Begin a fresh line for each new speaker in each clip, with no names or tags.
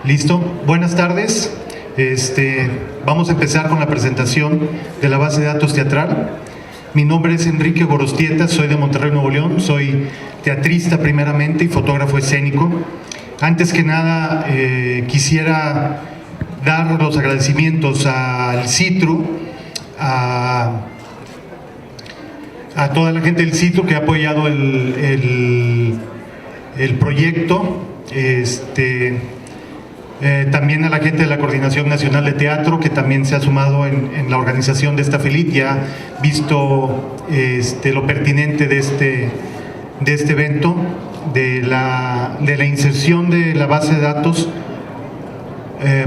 Listo, buenas tardes. Vamos a empezar con la presentación de la base de datos teatral. Mi nombre es Enrique Gorostieta, soy de Monterrey, Nuevo León, soy teatrista primeramente y fotógrafo escénico. Antes que nada, quisiera dar los agradecimientos al CITRU, a toda la gente del CITRU que ha apoyado el proyecto. También a la gente de la Coordinación Nacional de Teatro, que también se ha sumado en la organización de esta FELIT y ha visto lo pertinente de este evento, de la inserción de la base de datos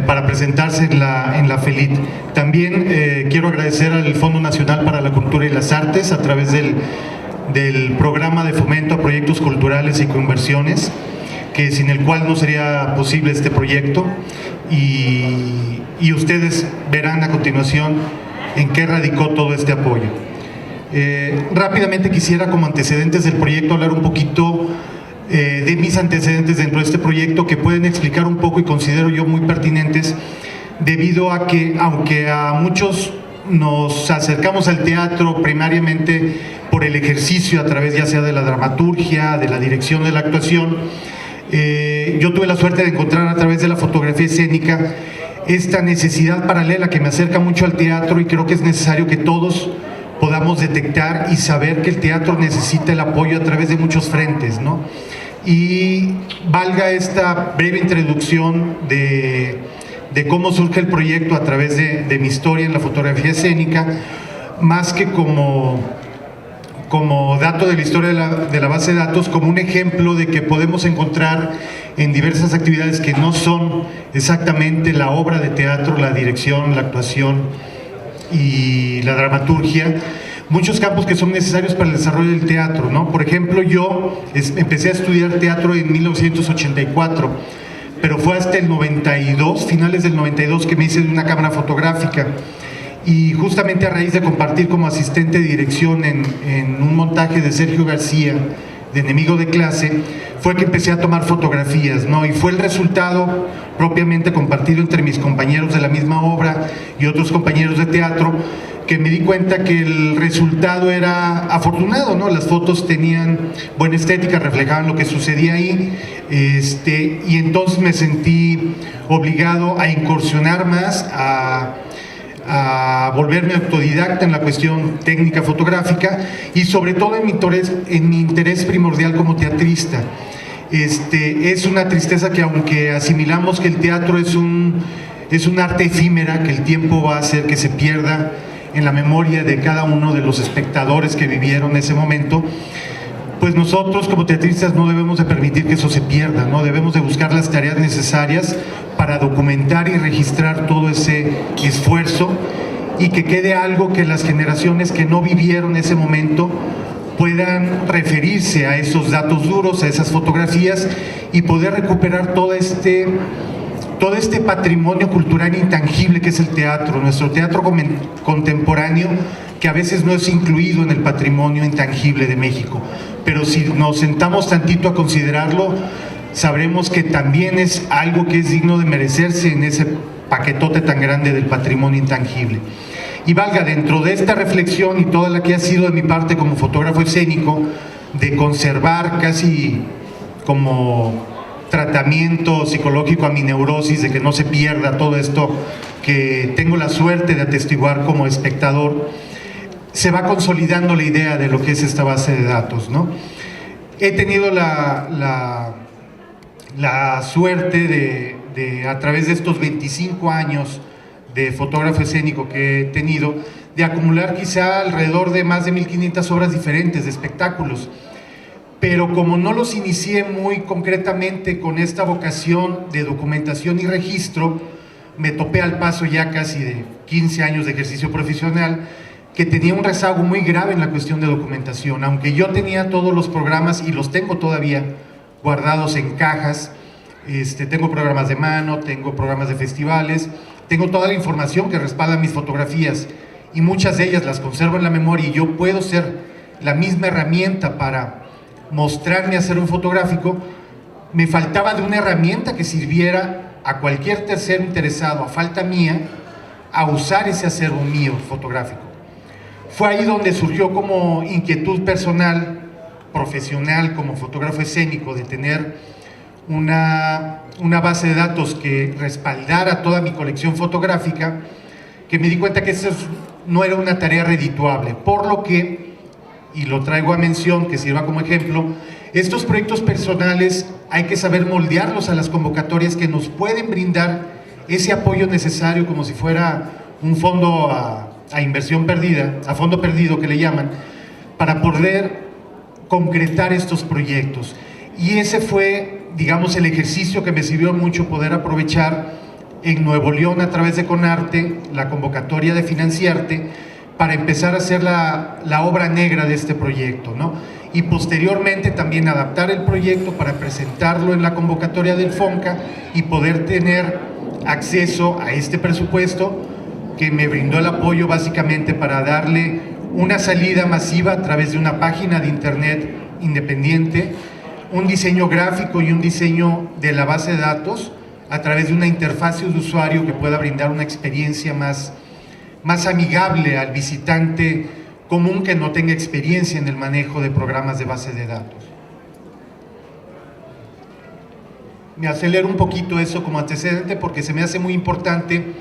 para presentarse en la FELIT. También quiero agradecer al Fondo Nacional para la Cultura y las Artes a través del programa de fomento a proyectos culturales y conversiones, que sin el cual no sería posible este proyecto, y ustedes verán a continuación en qué radicó todo este apoyo. Rápidamente quisiera, como antecedentes del proyecto, hablar un poquito de mis antecedentes dentro de este proyecto, que pueden explicar un poco y considero yo muy pertinentes, debido a que, aunque a muchos nos acercamos al teatro primariamente por el ejercicio a través ya sea de la dramaturgia, de la dirección de la actuación, yo tuve la suerte de encontrar a través de la fotografía escénica esta necesidad paralela que me acerca mucho al teatro, y creo que es necesario que todos podamos detectar y saber que el teatro necesita el apoyo a través de muchos frentes, ¿no? Y valga esta breve introducción de cómo surge el proyecto a través de mi historia en la fotografía escénica, más que como dato de la historia de la base de datos, como un ejemplo de que podemos encontrar en diversas actividades que no son exactamente la obra de teatro, la dirección, la actuación y la dramaturgia, muchos campos que son necesarios para el desarrollo del teatro, ¿no? Por ejemplo, yo empecé a estudiar teatro en 1984, pero fue hasta el 92, finales del 92, que me hice de una cámara fotográfica. Y justamente a raíz de compartir como asistente de dirección en un montaje de Sergio García, de Enemigo de Clase, fue que empecé a tomar fotografías, ¿no? Y fue el resultado propiamente compartido entre mis compañeros de la misma obra y otros compañeros de teatro, que me di cuenta que el resultado era afortunado, ¿no? Las fotos tenían buena estética, reflejaban lo que sucedía ahí, y entonces me sentí obligado a incursionar más, a volverme autodidacta en la cuestión técnica fotográfica, y sobre todo en mi interés primordial como teatrista. Es una tristeza que, aunque asimilamos que el teatro es un arte efímera, que el tiempo va a hacer que se pierda en la memoria de cada uno de los espectadores que vivieron ese momento, pues nosotros como teatristas no debemos de permitir que eso se pierda, ¿no? Debemos de buscar las tareas necesarias para documentar y registrar todo ese esfuerzo, y que quede algo que las generaciones que no vivieron ese momento puedan referirse a esos datos duros, a esas fotografías, y poder recuperar todo este patrimonio cultural intangible que es el teatro, nuestro teatro contemporáneo, que a veces no es incluido en el patrimonio intangible de México. Pero si nos sentamos tantito a considerarlo, sabremos que también es algo que es digno de merecerse en ese paquetote tan grande del patrimonio intangible. Y valga, dentro de esta reflexión y toda la que ha sido de mi parte como fotógrafo escénico, de conservar casi como tratamiento psicológico a mi neurosis, de que no se pierda todo esto que tengo la suerte de atestiguar como espectador, se va consolidando la idea de lo que es esta base de datos, ¿no? He tenido la suerte de a través de estos 25 años de fotógrafo escénico que he tenido, de acumular quizá alrededor de más de 1500 obras diferentes de espectáculos. Pero como no los inicié muy concretamente con esta vocación de documentación y registro, me topé al paso ya casi de 15 años de ejercicio profesional, que tenía un rezago muy grave en la cuestión de documentación. Aunque yo tenía todos los programas, y los tengo todavía guardados en cajas, tengo programas de mano, tengo programas de festivales, tengo toda la información que respalda mis fotografías, y muchas de ellas las conservo en la memoria, y yo puedo ser la misma herramienta para mostrarme hacer un fotográfico. me faltaba de una herramienta que sirviera a cualquier tercero interesado, a falta mía, a usar ese acervo mío fotográfico. Fue ahí donde surgió como inquietud personal, profesional, como fotógrafo escénico, de tener una base de datos que respaldara toda mi colección fotográfica, que me di cuenta que eso no era una tarea redituable, por lo que, y lo traigo a mención, que sirva como ejemplo, estos proyectos personales hay que saber moldearlos a las convocatorias que nos pueden brindar ese apoyo necesario, como si fuera un fondo a inversión perdida, a fondo perdido que le llaman, para poder concretar estos proyectos. Y ese fue, digamos, el ejercicio que me sirvió mucho poder aprovechar en Nuevo León a través de Conarte, la convocatoria de Financiarte, para empezar a hacer la obra negra de este proyecto, ¿no? Y posteriormente también adaptar el proyecto para presentarlo en la convocatoria del FONCA y poder tener acceso a este presupuesto que me brindó el apoyo básicamente para darle una salida masiva a través de una página de internet independiente, un diseño gráfico y un diseño de la base de datos a través de una interfaz de usuario que pueda brindar una experiencia más amigable al visitante común que no tenga experiencia en el manejo de programas de base de datos. Me acelero un poquito eso como antecedente porque se me hace muy importante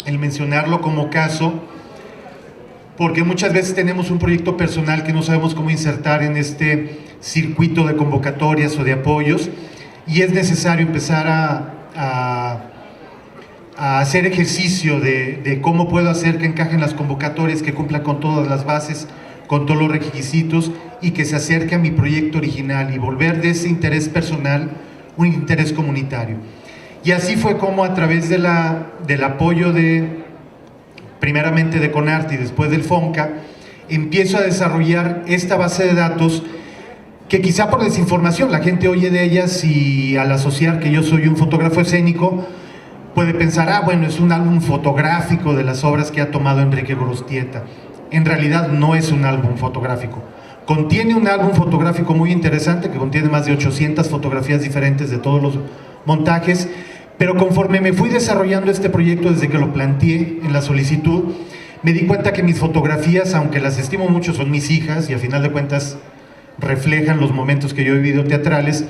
el mencionarlo como caso, porque muchas veces tenemos un proyecto personal que no sabemos cómo insertar en este circuito de convocatorias o de apoyos, y es necesario empezar a hacer ejercicio de cómo puedo hacer que encajen las convocatorias, que cumplan con todas las bases, con todos los requisitos y que se acerque a mi proyecto original y volver de ese interés personal un interés comunitario. Y así fue como a través del apoyo primeramente de Conarte y después del FONCA, empiezo a desarrollar esta base de datos que quizá por desinformación la gente oye de ellas y al asociar que yo soy un fotógrafo escénico puede pensar, bueno, es un álbum fotográfico de las obras que ha tomado Enrique Gorostieta. En realidad no es un álbum fotográfico. Contiene un álbum fotográfico muy interesante que contiene más de 800 fotografías diferentes de todos los montajes, pero conforme me fui desarrollando este proyecto desde que lo planteé en la solicitud, me di cuenta que mis fotografías, aunque las estimo mucho, son mis hijas y a final de cuentas reflejan los momentos que yo he vivido teatrales,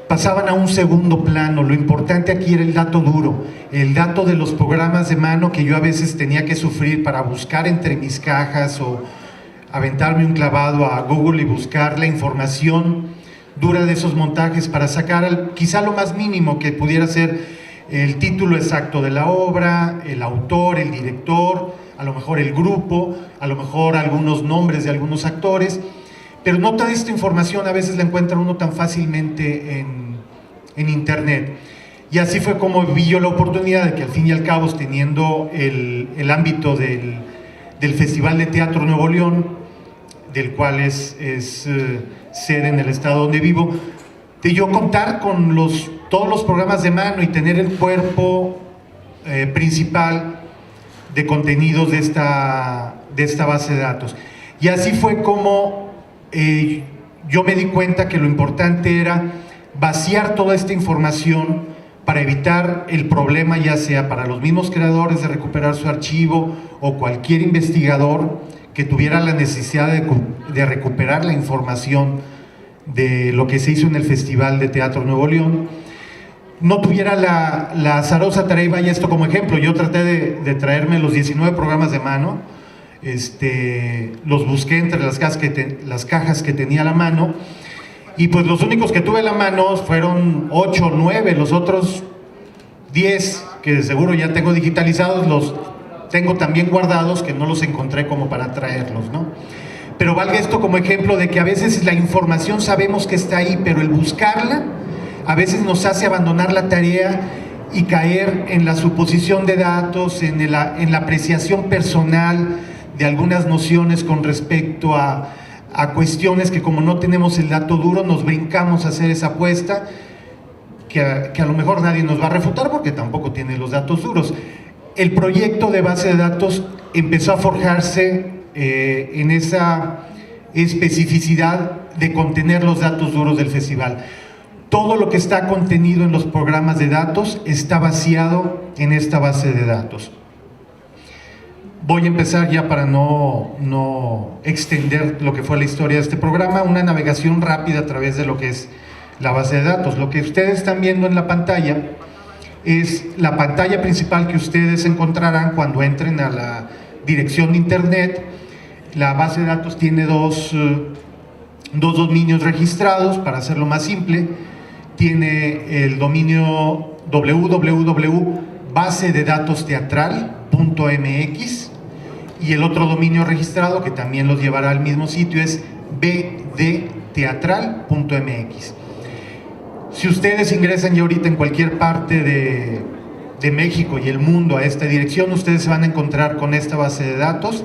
pasaban a un segundo plano. Lo importante aquí era el dato duro, el dato de los programas de mano que yo a veces tenía que sufrir para buscar entre mis cajas o aventarme un clavado a Google y buscar la información dura de esos montajes para sacar quizá lo más mínimo que pudiera ser el título exacto de la obra, el autor, el director, a lo mejor el grupo, a lo mejor algunos nombres de algunos actores, pero no toda esta información a veces la encuentra uno tan fácilmente en internet. Y así fue como vi yo la oportunidad de que al fin y al cabo, teniendo el ámbito del Festival de Teatro Nuevo León, del cual es sede en el estado donde vivo, de yo contar con todos los programas de mano y tener el cuerpo principal de contenidos de esta base de datos. Y así fue como yo me di cuenta que lo importante era vaciar toda esta información para evitar el problema, ya sea para los mismos creadores de recuperar su archivo o cualquier investigador que tuviera la necesidad de recuperar la información de lo que se hizo en el Festival de Teatro Nuevo León, no tuviera la azarosa tarea. Y vaya esto como ejemplo, yo traté de traerme los 19 programas de mano, los busqué entre las cajas que tenía a la mano, y pues los únicos que tuve a la mano fueron 8 o 9, los otros 10 que de seguro ya tengo digitalizados, los tengo también guardados, que no los encontré como para traerlos, ¿no? Pero valga esto como ejemplo de que a veces la información sabemos que está ahí, pero el buscarla a veces nos hace abandonar la tarea y caer en la suposición de datos, en la apreciación personal de algunas nociones con respecto a cuestiones que, como no tenemos el dato duro, nos brincamos a hacer esa apuesta que a lo mejor nadie nos va a refutar porque tampoco tiene los datos duros. El proyecto de base de datos empezó a forjarse en esa especificidad de contener los datos duros del festival. Todo lo que está contenido en los programas de datos está vaciado en esta base de datos. Voy a empezar ya para no extender lo que fue la historia de este programa, una navegación rápida a través de lo que es la base de datos. Lo que ustedes están viendo en la pantalla es la pantalla principal que ustedes encontrarán cuando entren a la dirección de internet. La base de datos tiene dos dominios registrados, para hacerlo más simple. Tiene el dominio www.basededatosteatral.mx y el otro dominio registrado, que también los llevará al mismo sitio, es bdteatral.mx. Si ustedes ingresan ya ahorita en cualquier parte de México y el mundo a esta dirección, ustedes se van a encontrar con esta base de datos.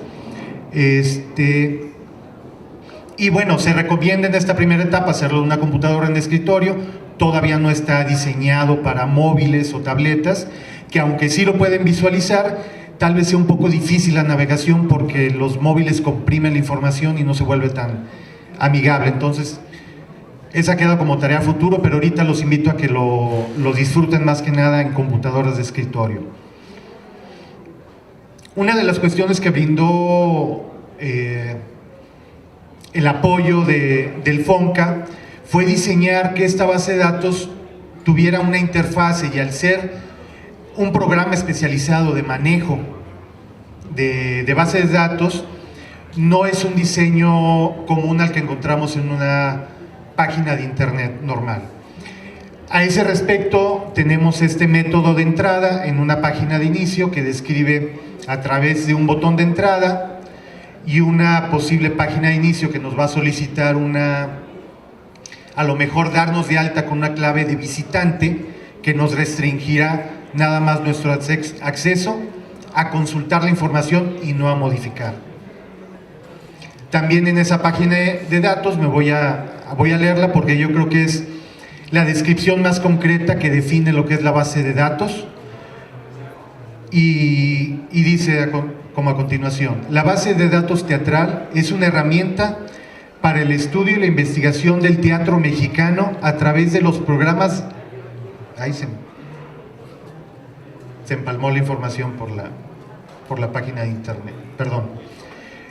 Y bueno, se recomienda en esta primera etapa hacerlo en una computadora en escritorio. Todavía no está diseñado para móviles o tabletas, que aunque sí lo pueden visualizar, tal vez sea un poco difícil la navegación porque los móviles comprimen la información y no se vuelve tan amigable. Entonces, esa queda como tarea futuro, pero ahorita los invito a que lo disfruten más que nada en computadoras de escritorio. Una de las cuestiones que brindó el apoyo del FONCA fue diseñar que esta base de datos tuviera una interfase, y al ser un programa especializado de manejo de bases de datos, no es un diseño común al que encontramos en una página de internet normal. A ese respecto, tenemos este método de entrada en una página de inicio que describe a través de un botón de entrada y una posible página de inicio que nos va a solicitar a lo mejor darnos de alta con una clave de visitante que nos restringirá nada más nuestro acceso a consultar la información y no a modificar. También en esa página de datos voy a leerla porque yo creo que es la descripción más concreta que define lo que es la base de datos, y dice como a continuación: la base de datos teatral es una herramienta para el estudio y la investigación del teatro mexicano a través de los programas. Ahí se empalmó la información por la página de internet, perdón.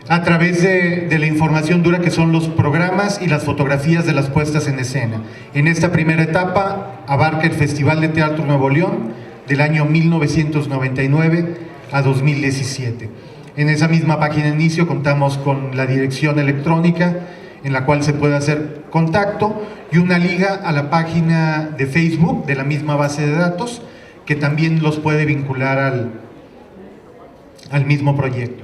A través de la información dura que son los programas y las fotografías de las puestas en escena. En esta primera etapa abarca el Festival de Teatro Nuevo León del año 1999 a 2017. En esa misma página de inicio contamos con la dirección electrónica en la cual se puede hacer contacto y una liga a la página de Facebook de la misma base de datos, que también los puede vincular al mismo proyecto.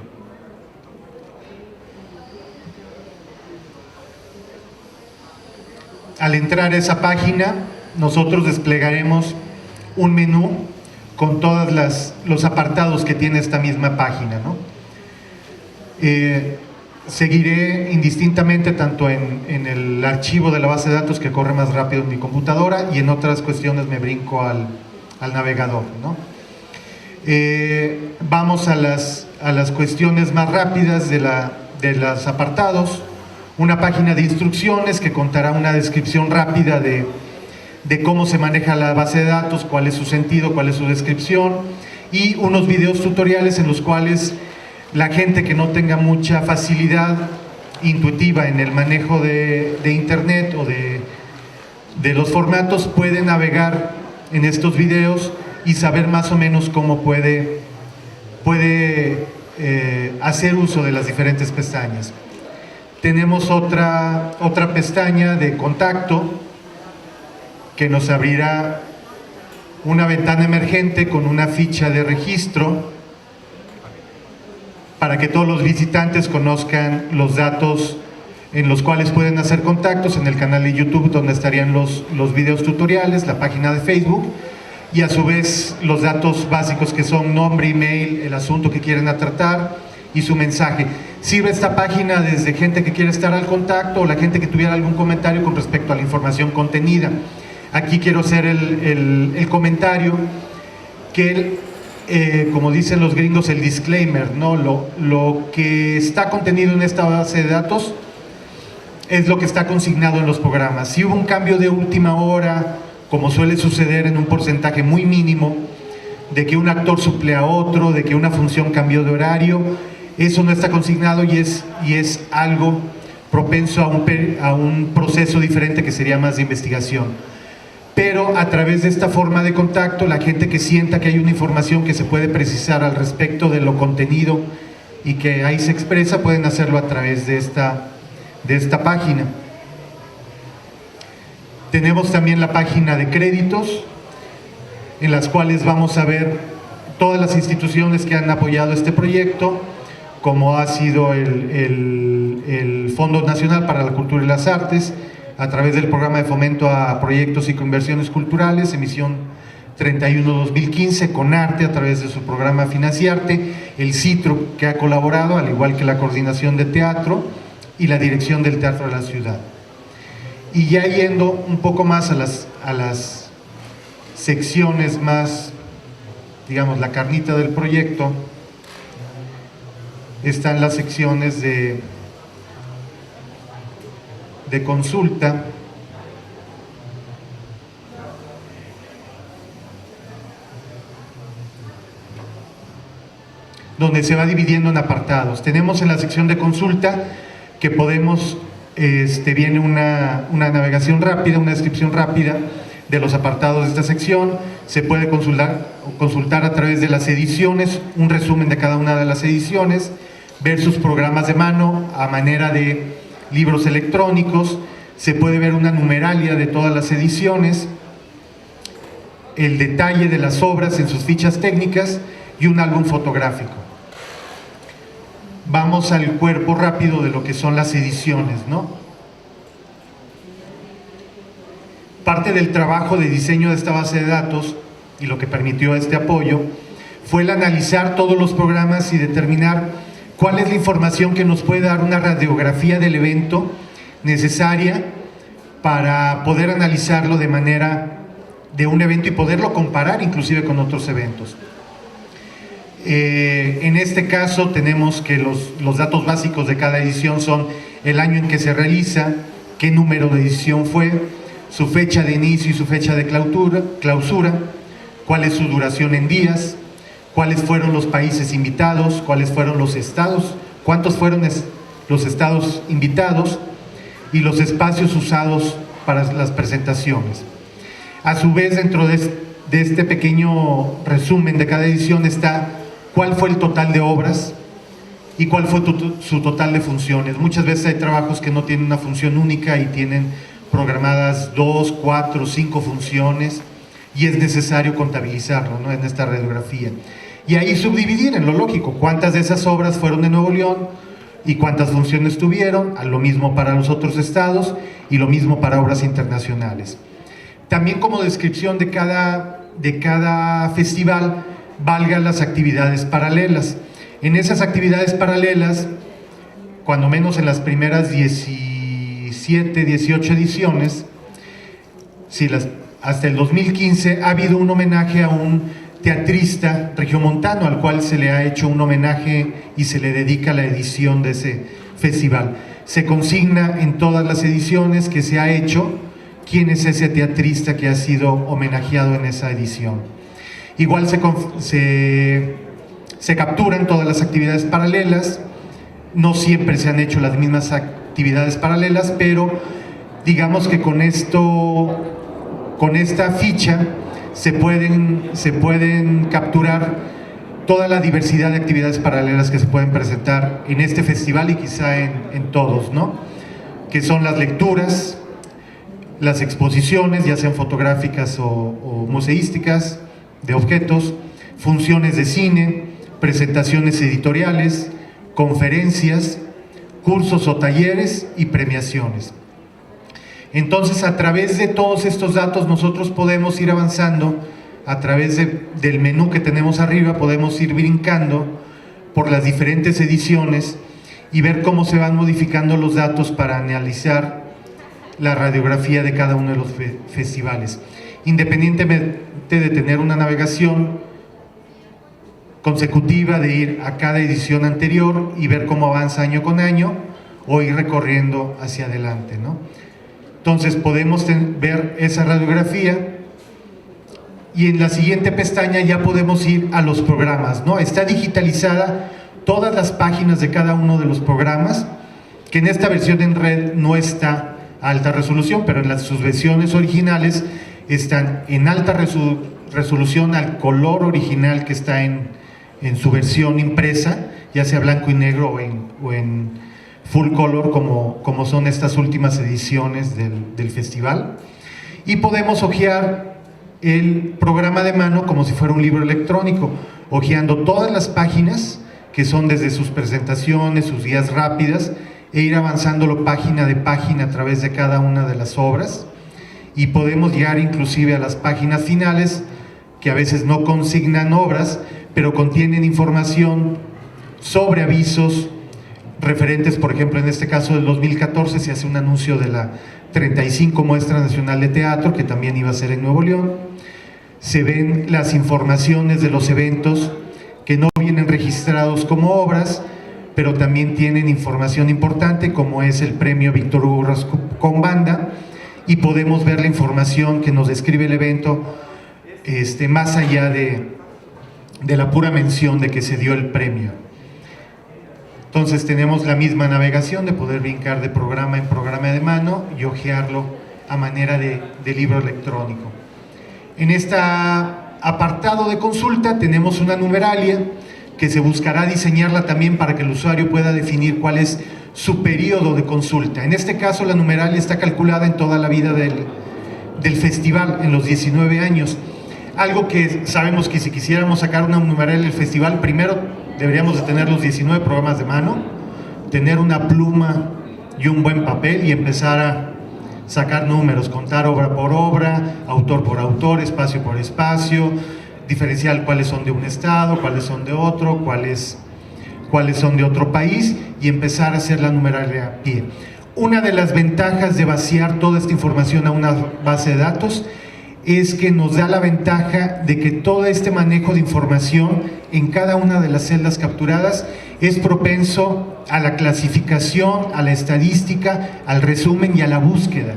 Al entrar a esa página, nosotros desplegaremos un menú con todos los apartados que tiene esta misma página, ¿no? Seguiré indistintamente tanto en el archivo de la base de datos, que corre más rápido en mi computadora, y en otras cuestiones me brinco al navegador, ¿no? Vamos a las cuestiones más rápidas de los apartados. Una página de instrucciones que contará una descripción rápida de cómo se maneja la base de datos, cuál es su sentido, cuál es su descripción, y unos videos tutoriales en los cuales la gente que no tenga mucha facilidad intuitiva en el manejo de internet o de los formatos puede navegar en estos videos y saber más o menos cómo puede hacer uso de las diferentes pestañas. Tenemos otra pestaña de contacto que nos abrirá una ventana emergente con una ficha de registro para que todos los visitantes conozcan los datos en los cuales pueden hacer contactos en el canal de YouTube, donde estarían los videos tutoriales, la página de Facebook, y a su vez los datos básicos que son nombre, email, el asunto que quieren tratar y su mensaje. Sirve esta página desde gente que quiere estar al contacto o la gente que tuviera algún comentario con respecto a la información contenida. Aquí quiero hacer el comentario que, como dicen los gringos, el disclaimer, ¿no? Lo que está contenido en esta base de datos es lo que está consignado en los programas. Si hubo un cambio de última hora, como suele suceder en un porcentaje muy mínimo, de que un actor suple a otro, de que una función cambió de horario, eso no está consignado y es algo propenso a un proceso diferente que sería más de investigación. Pero a través de esta forma de contacto, la gente que sienta que hay una información que se puede precisar al respecto de lo contenido y que ahí se expresa, pueden hacerlo a través de esta página. Tenemos también la página de créditos, en las cuales vamos a ver todas las instituciones que han apoyado este proyecto, como ha sido el Fondo Nacional para la Cultura y las Artes, a través del Programa de Fomento a Proyectos y Conversiones Culturales, emisión 31-2015, CONARTE, a través de su programa Financiarte, el CITRO, que ha colaborado, al igual que la Coordinación de Teatro y la Dirección del Teatro de la Ciudad. Y ya yendo un poco más a las secciones más, digamos, la carnita del proyecto, están las secciones de consulta, donde se va dividiendo en apartados. Tenemos en la sección de consulta que podemos, viene una navegación rápida, una descripción rápida de los apartados de esta sección. Se puede consultar a través de las ediciones, un resumen de cada una de las ediciones, ver sus programas de mano a manera de libros electrónicos, se puede ver una numeralia de todas las ediciones, el detalle de las obras en sus fichas técnicas y un álbum fotográfico. Vamos al cuerpo rápido de lo que son las ediciones, ¿no? Parte del trabajo de diseño de esta base de datos y lo que permitió este apoyo fue el analizar todos los programas y determinar cuál es la información que nos puede dar una radiografía del evento necesaria para poder analizarlo de manera de un evento y poderlo comparar inclusive con otros eventos. En este caso tenemos que los datos básicos de cada edición son el año en que se realiza, qué número de edición fue, su fecha de inicio y su fecha de clausura, cuál es su duración en días, cuáles fueron los países invitados, cuáles fueron los estados, cuántos fueron los estados invitados y los espacios usados para las presentaciones. A su vez, dentro de este pequeño resumen de cada edición está cuál fue el total de obras y cuál fue su total de funciones. Muchas veces hay trabajos que no tienen una función única y tienen programadas 2, 4, 5 funciones y es necesario contabilizarlo, ¿no?, en esta radiografía. Y ahí subdividir en lo lógico, cuántas de esas obras fueron de Nuevo León y cuántas funciones tuvieron, lo mismo para los otros estados y lo mismo para obras internacionales. También como descripción de cada festival, valgan las actividades paralelas. En esas actividades paralelas, cuando menos en las primeras 17, 18 ediciones, hasta el 2015 ha habido un homenaje a un teatrista regiomontano al cual se le ha hecho un homenaje y se le dedica la edición de ese festival. Se consigna en todas las ediciones que se ha hecho quién es ese teatrista que ha sido homenajeado en esa edición. Igual se capturan todas las actividades paralelas, no siempre se han hecho las mismas actividades paralelas, pero digamos que con esta ficha se pueden capturar toda la diversidad de actividades paralelas que se pueden presentar en este festival y quizá en todos, ¿no? Que son las lecturas, las exposiciones, ya sean fotográficas o museísticas, de objetos, funciones de cine, presentaciones editoriales, conferencias, cursos o talleres y premiaciones. Entonces, a través de todos estos datos nosotros podemos ir avanzando, a través del menú que tenemos arriba podemos ir brincando por las diferentes ediciones y ver cómo se van modificando los datos para analizar la radiografía de cada uno de los festivales. Independientemente de tener una navegación consecutiva, de ir a cada edición anterior y ver cómo avanza año con año, o ir recorriendo hacia adelante, ¿no? Entonces podemos ver esa radiografía y en la siguiente pestaña ya podemos ir a los programas, ¿no? Está digitalizada todas las páginas de cada uno de los programas, que en esta versión en red no está a alta resolución, pero en sus versiones originales están en alta resolución al color original que está en su versión impresa, ya sea blanco y negro o en full color, como son estas últimas ediciones del festival. Y podemos hojear el programa de mano como si fuera un libro electrónico, hojeando todas las páginas que son desde sus presentaciones, sus guías rápidas, e ir avanzándolo página de página a través de cada una de las obras, y podemos llegar inclusive a las páginas finales, que a veces no consignan obras, pero contienen información sobre avisos referentes. Por ejemplo, en este caso del 2014 se hace un anuncio de la 35 Muestra Nacional de Teatro, que también iba a ser en Nuevo León. Se ven las informaciones de los eventos que no vienen registrados como obras, pero también tienen información importante, como es el premio Víctor Hugo con banda, y podemos ver la información que nos describe el evento, más allá de la pura mención de que se dio el premio. Entonces tenemos la misma navegación de poder brincar de programa en programa de mano y hojearlo a manera de libro electrónico. En este apartado de consulta tenemos una numeralia que se buscará diseñarla también para que el usuario pueda definir cuál es su periodo de consulta. En este caso la numeralia está calculada en toda la vida del festival, en los 19 años. Algo que sabemos que si quisiéramos sacar una numeralia del festival, primero deberíamos de tener los 19 programas de mano, tener una pluma y un buen papel y empezar a sacar números, contar obra por obra, autor por autor, espacio por espacio, diferenciar cuáles son de un estado, cuáles son de otro, cuáles son de otro país, y empezar a hacer la numeralia a pie. Una de las ventajas de vaciar toda esta información a una base de datos es que nos da la ventaja de que todo este manejo de información en cada una de las celdas capturadas es propenso a la clasificación, a la estadística, al resumen y a la búsqueda.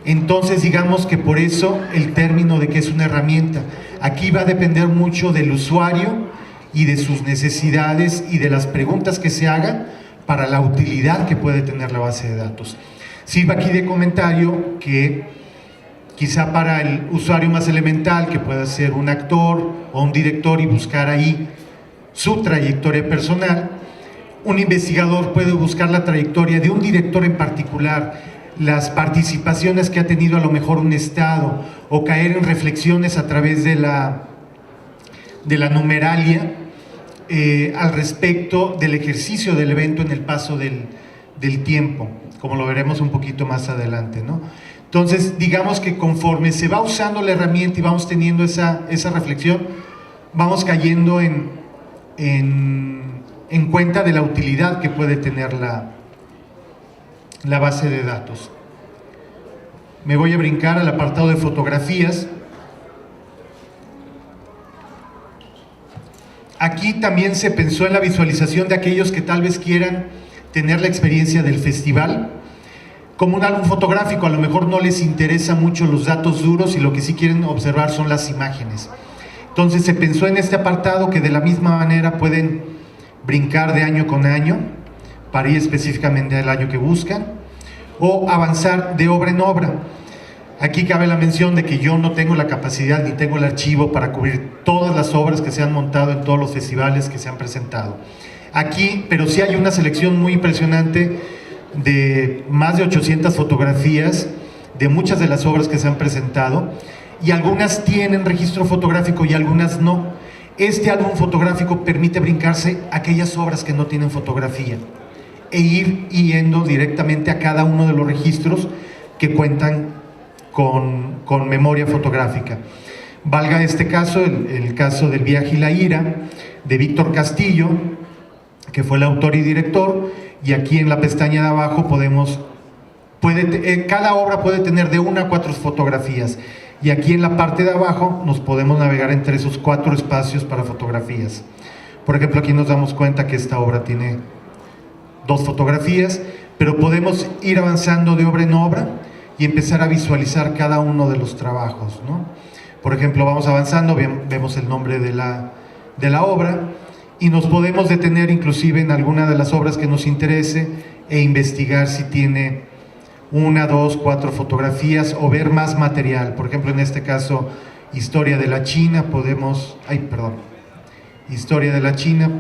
Entonces digamos que por eso el término de que es una herramienta. Aquí va a depender mucho del usuario y de sus necesidades y de las preguntas que se hagan para la utilidad que puede tener la base de datos. Sirva aquí de comentario que quizá para el usuario más elemental, que pueda ser un actor o un director y buscar ahí su trayectoria personal, un investigador puede buscar la trayectoria de un director en particular, las participaciones que ha tenido a lo mejor un estado, o caer en reflexiones a través de la numeralia al respecto del ejercicio del evento en el paso del tiempo, como lo veremos un poquito más adelante, ¿no? Entonces, digamos que conforme se va usando la herramienta y vamos teniendo esa reflexión, vamos cayendo en cuenta de la utilidad que puede tener la base de datos. Me voy a brincar al apartado de fotografías. Aquí también se pensó en la visualización de aquellos que tal vez quieran tener la experiencia del festival. Como un álbum fotográfico, a lo mejor no les interesa mucho los datos duros y lo que sí quieren observar son las imágenes. Entonces se pensó en este apartado que de la misma manera pueden brincar de año con año para ir específicamente al año que buscan, o avanzar de obra en obra. Aquí cabe la mención de que yo no tengo la capacidad ni tengo el archivo para cubrir todas las obras que se han montado en todos los festivales que se han presentado. Aquí, pero sí hay una selección muy impresionante de más de 800 fotografías de muchas de las obras que se han presentado, y algunas tienen registro fotográfico y algunas no. Este álbum fotográfico permite brincarse aquellas obras que no tienen fotografía e ir yendo directamente a cada uno de los registros que cuentan con memoria fotográfica. Valga este caso, el caso del Viaje y la Ira, de Víctor Castillo, que fue el autor y director, y aquí en la pestaña de abajo cada obra puede tener de 1 a 4 fotografías, y aquí en la parte de abajo nos podemos navegar entre esos 4 espacios para fotografías. Por ejemplo, aquí nos damos cuenta que esta obra tiene 2 fotografías, pero podemos ir avanzando de obra en obra y empezar a visualizar cada uno de los trabajos, ¿no? Por ejemplo, vamos avanzando, vemos el nombre de la obra y nos podemos detener inclusive en alguna de las obras que nos interese e investigar si tiene 1, 2, 4 fotografías o ver más material. Por ejemplo, en este caso, Historia de la China, Historia de la China,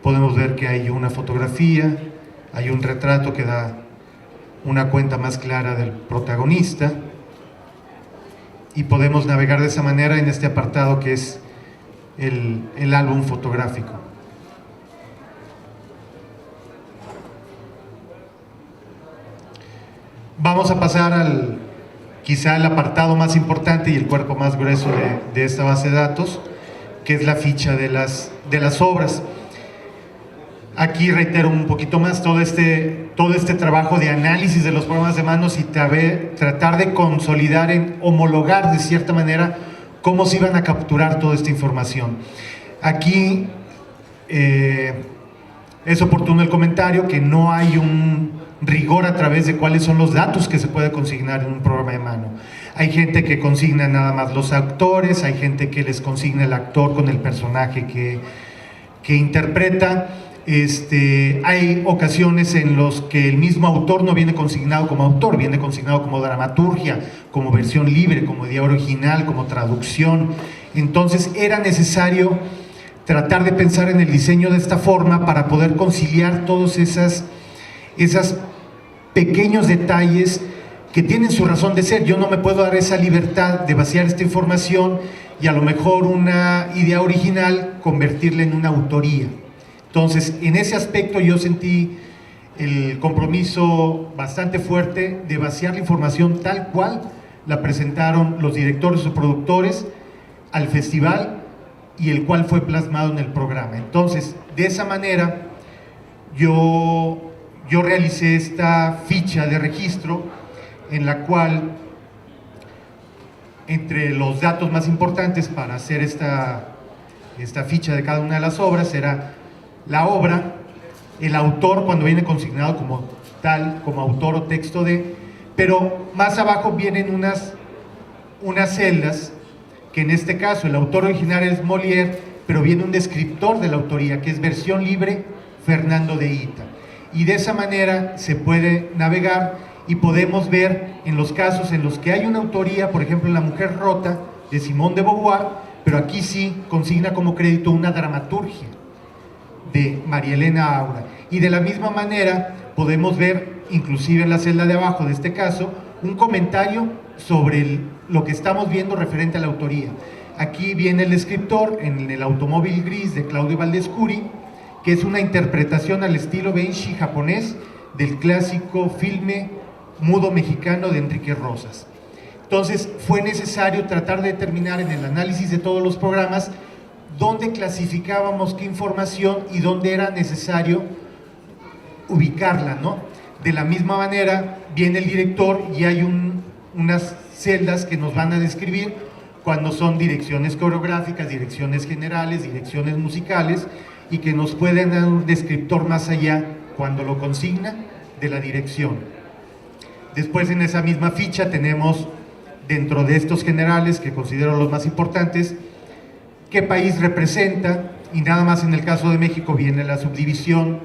podemos ver que hay una fotografía, hay un retrato que da una cuenta más clara del protagonista y podemos navegar de esa manera en este apartado que es el álbum fotográfico. Vamos a pasar quizá el apartado más importante y el cuerpo más grueso de esta base de datos, que es la ficha de las obras. Aquí reitero un poquito más todo este trabajo de análisis de los programas de manos y tratar de consolidar, homologar de cierta manera cómo se iban a capturar toda esta información. Aquí es oportuno el comentario que no hay un rigor a través de cuáles son los datos que se puede consignar en un programa de mano. Hay gente que consigna nada más los actores, hay gente que les consigna el actor con el personaje que interpreta. Hay ocasiones en los que el mismo autor no viene consignado como autor, viene consignado como dramaturgia, como versión libre, como idea original, como traducción. Entonces era necesario tratar de pensar en el diseño de esta forma para poder conciliar todos esos pequeños detalles que tienen su razón de ser. Yo no me puedo dar esa libertad de vaciar esta información y a lo mejor una idea original convertirla en una autoría. Entonces, en ese aspecto yo sentí el compromiso bastante fuerte de vaciar la información tal cual la presentaron los directores o productores al festival y el cual fue plasmado en el programa. Entonces, de esa manera, yo realicé esta ficha de registro en la cual, entre los datos más importantes para hacer esta ficha de cada una de las obras, era la obra, el autor cuando viene consignado como tal, como autor o texto de, pero más abajo vienen unas celdas, que en este caso el autor original es Molière, pero viene un descriptor de la autoría, que es versión libre Fernando de Ita. Y de esa manera se puede navegar y podemos ver en los casos en los que hay una autoría, por ejemplo en La mujer rota, de Simone de Beauvoir, pero aquí sí consigna como crédito una dramaturgia de María Elena Aura. Y de la misma manera podemos ver, inclusive en la celda de abajo de este caso, un comentario sobre lo que estamos viendo referente a la autoría. Aquí viene el escritor en el automóvil gris de Claudio Valdescuri, que es una interpretación al estilo Benshi japonés del clásico filme mudo mexicano de Enrique Rosas. Entonces fue necesario tratar de determinar en el análisis de todos los programas dónde clasificábamos qué información y dónde era necesario ubicarla, ¿no? De la misma manera viene el director y hay unas celdas que nos van a describir cuando son direcciones coreográficas, direcciones generales, direcciones musicales, y que nos pueden dar un descriptor más allá cuando lo consigna de la dirección. Después en esa misma ficha tenemos, dentro de estos generales que considero los más importantes, qué país representa, y nada más en el caso de México viene la subdivisión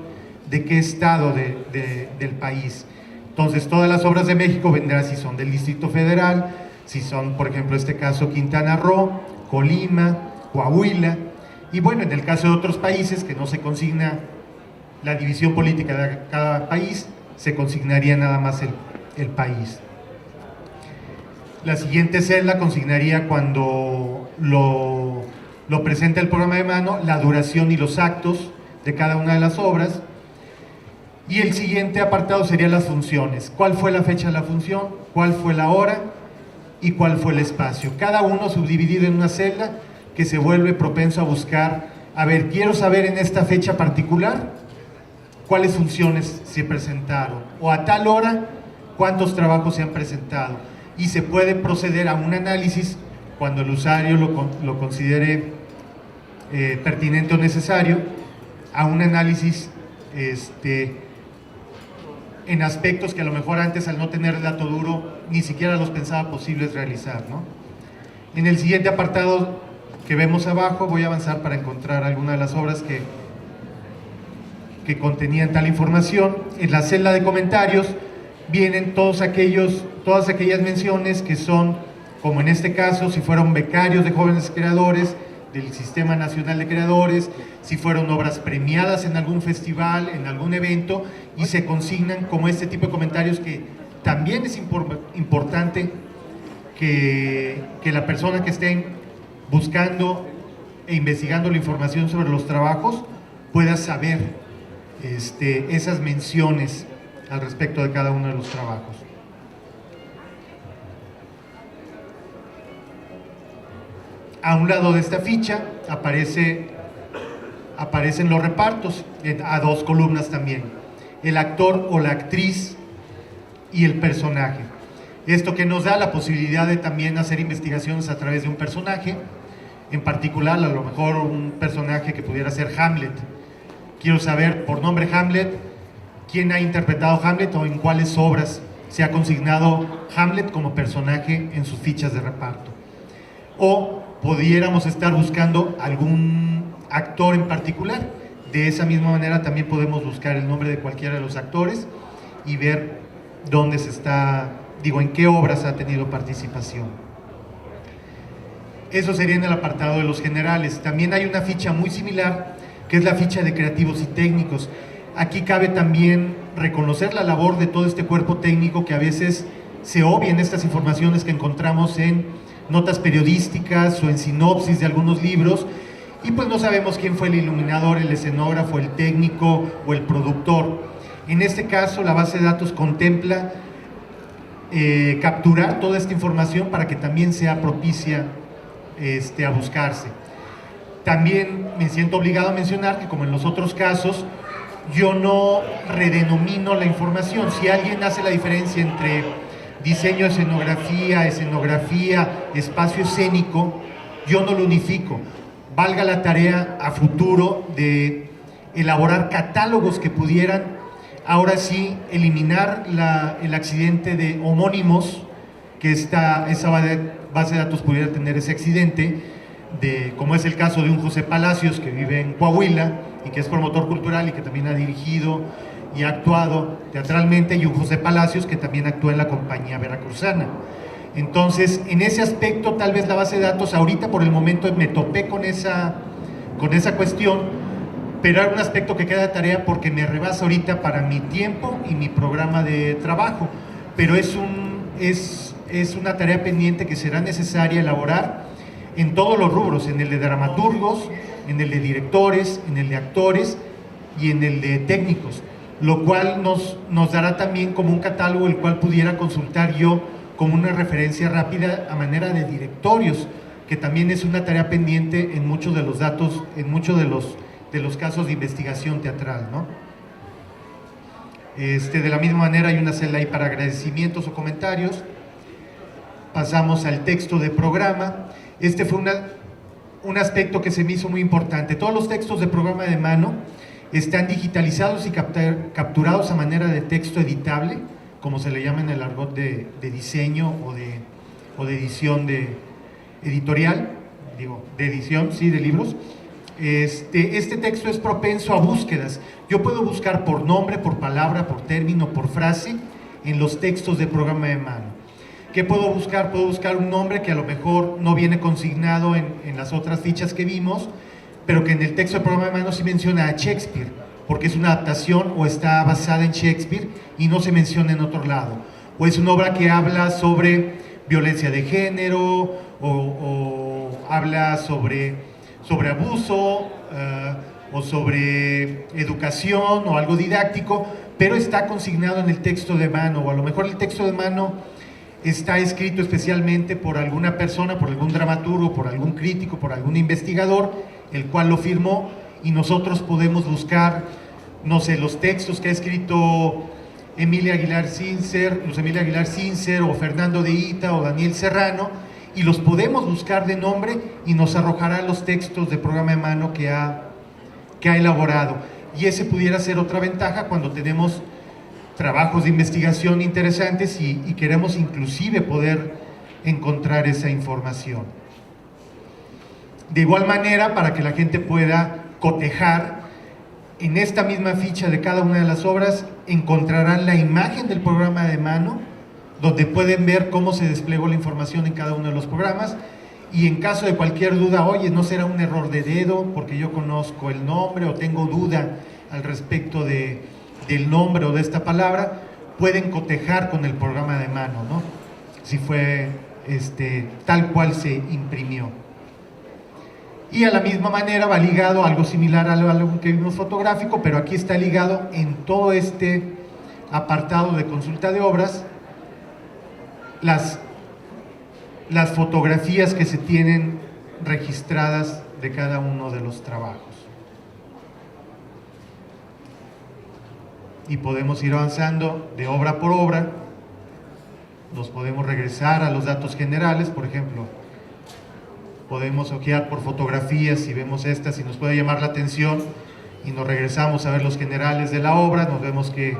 de qué estado del país. Entonces todas las obras de México vendrán si son del Distrito Federal, si son, por ejemplo, este caso Quintana Roo, Colima, Coahuila, y bueno, en el caso de otros países que no se consigna la división política de cada país, se consignaría nada más el país. La siguiente celda consignaría, cuando lo presenta el programa de mano, la duración y los actos de cada una de las obras. Y el siguiente apartado sería las funciones. ¿Cuál fue la fecha de la función? ¿Cuál fue la hora? ¿Y cuál fue el espacio? Cada uno subdividido en una celda que se vuelve propenso a buscar, a ver, quiero saber en esta fecha particular cuáles funciones se presentaron, o a tal hora cuántos trabajos se han presentado, y se puede proceder a un análisis cuando el usuario lo considere pertinente o necesario, a un análisis en aspectos que a lo mejor antes, al no tener el dato duro, ni siquiera los pensaba posibles realizar, ¿no? En el siguiente apartado que vemos abajo, voy a avanzar para encontrar alguna de las obras que contenían tal información. En la celda de comentarios vienen todas aquellas menciones que son, como en este caso, si fueron becarios de jóvenes creadores del Sistema Nacional de Creadores, si fueron obras premiadas en algún festival, en algún evento, y se consignan como este tipo de comentarios, que también es importante que la persona que esté buscando e investigando la información sobre los trabajos pueda saber esas menciones al respecto de cada uno de los trabajos. A un lado de esta ficha aparecen los repartos, a dos columnas también: el actor o la actriz y el personaje. Esto que nos da la posibilidad de también hacer investigaciones a través de un personaje, en particular a lo mejor un personaje que pudiera ser Hamlet. Quiero saber por nombre Hamlet, quién ha interpretado Hamlet o en cuáles obras se ha consignado Hamlet como personaje en sus fichas de reparto. O pudiéramos estar buscando algún actor en particular. De esa misma manera también podemos buscar el nombre de cualquiera de los actores y ver dónde en qué obras ha tenido participación. Eso sería en el apartado de los generales. También hay una ficha muy similar, que es la ficha de creativos y técnicos. Aquí cabe también reconocer la labor de todo este cuerpo técnico, que a veces se obvia en estas informaciones que encontramos en notas periodísticas o en sinopsis de algunos libros, y pues no sabemos quién fue el iluminador, el escenógrafo, el técnico o el productor. En este caso, la base de datos contempla capturar toda esta información para que también sea propicia a buscarse. También me siento obligado a mencionar que, como en los otros casos, yo no redenomino la información. Si alguien hace la diferencia entre diseño de escenografía, espacio escénico, yo no lo unifico. Valga la tarea a futuro de elaborar catálogos que pudieran, ahora sí, eliminar el accidente de homónimos, que esa base de datos pudiera tener ese accidente, como es el caso de un José Palacios, que vive en Coahuila y que es promotor cultural y que también ha dirigido y ha actuado teatralmente, y un José Palacios que también actúa en la compañía veracruzana. Entonces, en ese aspecto, tal vez la base de datos, ahorita por el momento me topé con esa cuestión, pero hay un aspecto que queda de tarea porque me rebasa ahorita para mi tiempo y mi programa de trabajo, pero es una tarea pendiente que será necesaria elaborar en todos los rubros, en el de dramaturgos, en el de directores, en el de actores y en el de técnicos, lo cual nos dará también como un catálogo el cual pudiera consultar yo como una referencia rápida a manera de directorios, que también es una tarea pendiente en muchos de los datos, en muchos de los casos de investigación teatral, ¿no? De la misma manera hay una celda ahí para agradecimientos o comentarios. Pasamos al texto de programa. Este fue un aspecto que se me hizo muy importante. Todos los textos de programa de mano están digitalizados y capturados a manera de texto editable, como se le llama en el argot de diseño o de edición editorial, de edición, sí, de libros. Este texto es propenso a búsquedas. Yo puedo buscar por nombre, por palabra, por término, por frase en los textos de programa de mano. ¿Qué puedo buscar? Puedo buscar un nombre que a lo mejor no viene consignado en las otras fichas que vimos, pero que en el texto de programa de mano sí menciona a Shakespeare, porque es una adaptación o está basada en Shakespeare y no se menciona en otro lado. O es una obra que habla sobre violencia de género o habla sobre abuso o sobre educación o algo didáctico, pero está consignado en el texto de mano, o a lo mejor el texto de mano está escrito especialmente por alguna persona, por algún dramaturgo, por algún crítico, por algún investigador, el cual lo firmó, y nosotros podemos buscar, no sé, los textos que ha escrito Emilia Aguilar Sincer, o Fernando de Ita o Daniel Serrano, y los podemos buscar de nombre y nos arrojará los textos de programa de mano que ha elaborado. Y ese pudiera ser otra ventaja cuando tenemos trabajos de investigación interesantes y queremos inclusive poder encontrar esa información. De igual manera, para que la gente pueda cotejar, en esta misma ficha de cada una de las obras encontrarán la imagen del programa de mano, donde pueden ver cómo se desplegó la información en cada uno de los programas, y en caso de cualquier duda, oye, ¿no será un error de dedo porque yo conozco el nombre o tengo duda al respecto del nombre o de esta palabra? Pueden cotejar con el programa de mano, ¿no? Si fue tal cual se imprimió. Y a la misma manera va ligado algo similar a algo que vimos fotográfico, pero aquí está ligado en todo este apartado de consulta de obras las fotografías que se tienen registradas de cada uno de los trabajos. Y podemos ir avanzando de obra por obra, nos podemos regresar a los datos generales, por ejemplo, podemos ojear por fotografías si vemos esta, si nos puede llamar la atención, y nos regresamos a ver los generales de la obra, nos vemos que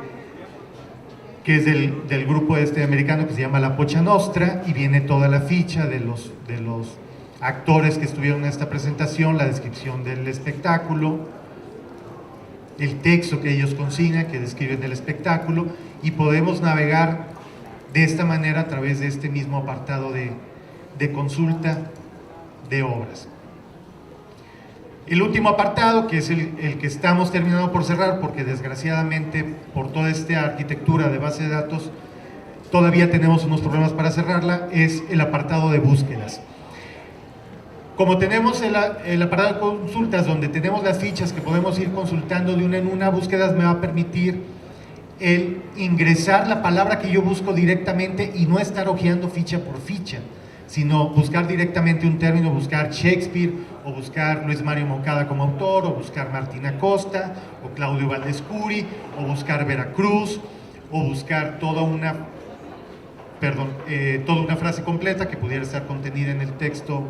es del grupo americano que se llama La Pocha Nostra, y viene toda la ficha de los actores que estuvieron en esta presentación, la descripción del espectáculo, el texto que ellos consignan, que describen el espectáculo, y podemos navegar de esta manera a través de este mismo apartado de consulta de obras. El último apartado, que es el que estamos terminando por cerrar, porque desgraciadamente por toda esta arquitectura de base de datos todavía tenemos unos problemas para cerrarla, es el apartado de búsquedas. Como tenemos el apartado de consultas, donde tenemos las fichas que podemos ir consultando de una en una, búsquedas me va a permitir el ingresar la palabra que yo busco directamente y no estar hojeando ficha por ficha, sino buscar directamente un término, buscar Shakespeare, o buscar Luis Mario Moncada como autor, o buscar Martín Costa, o Claudio Valdescuri, o buscar Veracruz, o buscar toda una frase completa que pudiera estar contenida en el texto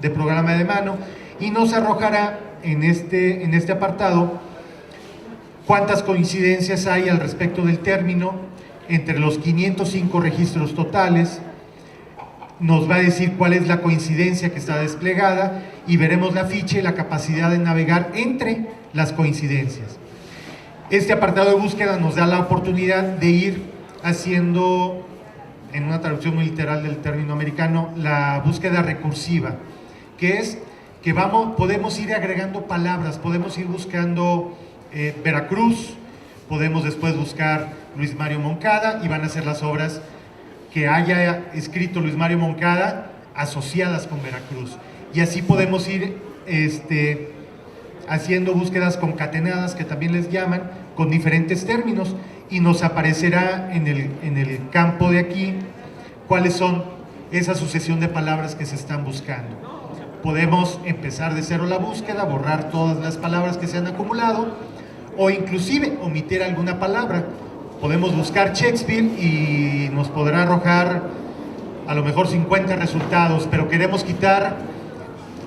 de programa de mano, y nos arrojará en este apartado cuántas coincidencias hay al respecto del término entre los 505 registros totales. Nos va a decir cuál es la coincidencia que está desplegada, y veremos la ficha y la capacidad de navegar entre las coincidencias. Este apartado de búsqueda nos da la oportunidad de ir haciendo, en una traducción muy literal del término americano, la búsqueda recursiva, que es que podemos ir agregando palabras, podemos ir buscando Veracruz, podemos después buscar Luis Mario Moncada, y van a ser las obras que haya escrito Luis Mario Moncada asociadas con Veracruz, y así podemos ir haciendo búsquedas concatenadas, que también les llaman, con diferentes términos, y nos aparecerá en el campo de aquí cuáles son esa sucesión de palabras que se están buscando. Podemos empezar de cero la búsqueda, borrar todas las palabras que se han acumulado, o inclusive omitir alguna palabra. Podemos buscar Shakespeare y nos podrá arrojar a lo mejor 50 resultados, pero queremos quitar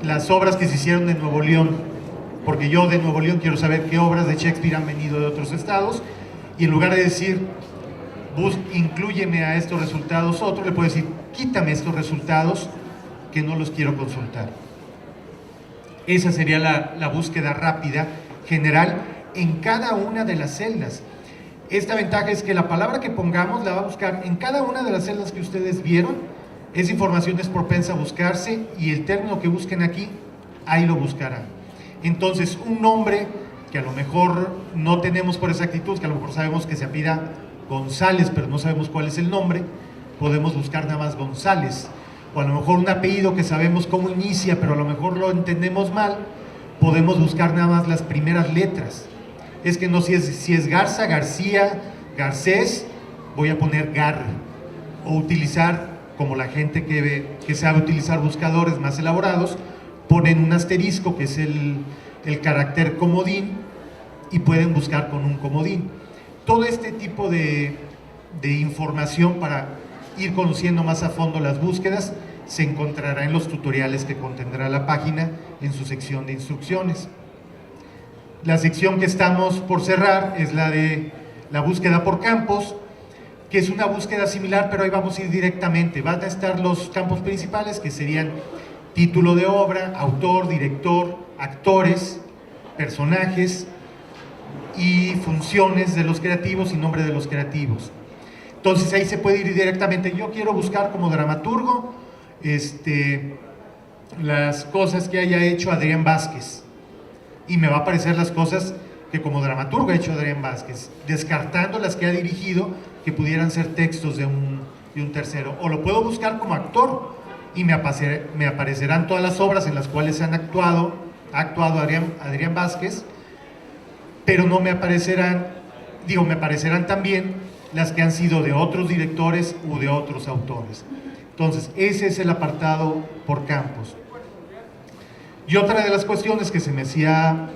las obras que se hicieron en Nuevo León, porque yo de Nuevo León quiero saber qué obras de Shakespeare han venido de otros estados, y en lugar de decir inclúyeme a estos resultados otro, le puedo decir quítame estos resultados que no los quiero consultar. Esa sería la búsqueda rápida general en cada una de las celdas. Esta ventaja es que la palabra que pongamos la va a buscar en cada una de las celdas que ustedes vieron. Esa información es propensa a buscarse, y el término que busquen aquí, ahí lo buscarán. Entonces, un nombre que a lo mejor no tenemos por exactitud, que a lo mejor sabemos que se apellida González, pero no sabemos cuál es el nombre, podemos buscar nada más González. O a lo mejor un apellido que sabemos cómo inicia, pero a lo mejor lo entendemos mal, podemos buscar nada más las primeras letras. Es que no, si es Garza, García, Garcés, voy a poner Gar, o utilizar, como la gente que sabe utilizar buscadores más elaborados, ponen un asterisco, que es el carácter comodín, y pueden buscar con un comodín. Todo este tipo de información para ir conociendo más a fondo las búsquedas se encontrará en los tutoriales que contendrá la página en su sección de instrucciones. La sección que estamos por cerrar es la de la búsqueda por campos, que es una búsqueda similar, pero ahí vamos a ir directamente. Van a estar los campos principales, que serían título de obra, autor, director, actores, personajes y funciones de los creativos y nombre de los creativos. Entonces ahí se puede ir directamente. Yo quiero buscar como dramaturgo las cosas que haya hecho Adrián Vázquez, y me va a aparecer las cosas que como dramaturgo ha hecho Adrián Vázquez, descartando las que ha dirigido, que pudieran ser textos de un tercero. O lo puedo buscar como actor y me aparecerán todas las obras en las cuales ha actuado Adrián Vázquez, pero no me aparecerán, me aparecerán también las que han sido de otros directores u de otros autores. Entonces, ese es el apartado por campos. Y otra de las cuestiones que se me hacía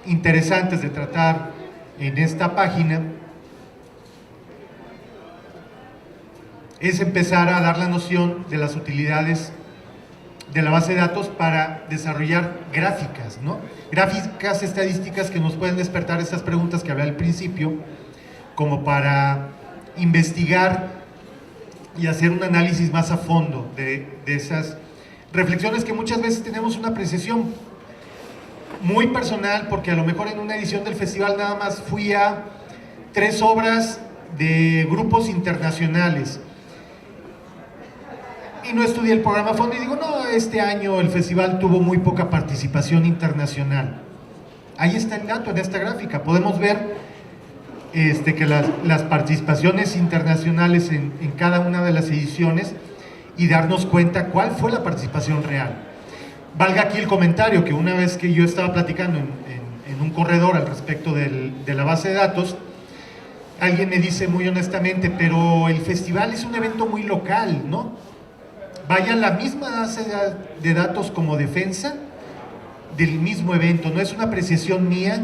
interesantes de tratar en esta página es empezar a dar la noción de las utilidades de la base de datos para desarrollar gráficas, ¿no? Gráficas estadísticas que nos pueden despertar estas preguntas que hablé al principio, como para investigar y hacer un análisis más a fondo de esas reflexiones que muchas veces tenemos una apreciación muy personal, porque a lo mejor en una edición del festival nada más fui a 3 obras de grupos internacionales y no estudié el programa a fondo y digo, no, este año el festival tuvo muy poca participación internacional. Ahí está el dato en esta gráfica, podemos ver que las participaciones internacionales en cada una de las ediciones y darnos cuenta cuál fue la participación real. Valga aquí el comentario que una vez que yo estaba platicando en un corredor al respecto de la base de datos, alguien me dice muy honestamente, pero el festival es un evento muy local, ¿no? Vaya la misma base de datos como defensa del mismo evento, no es una apreciación mía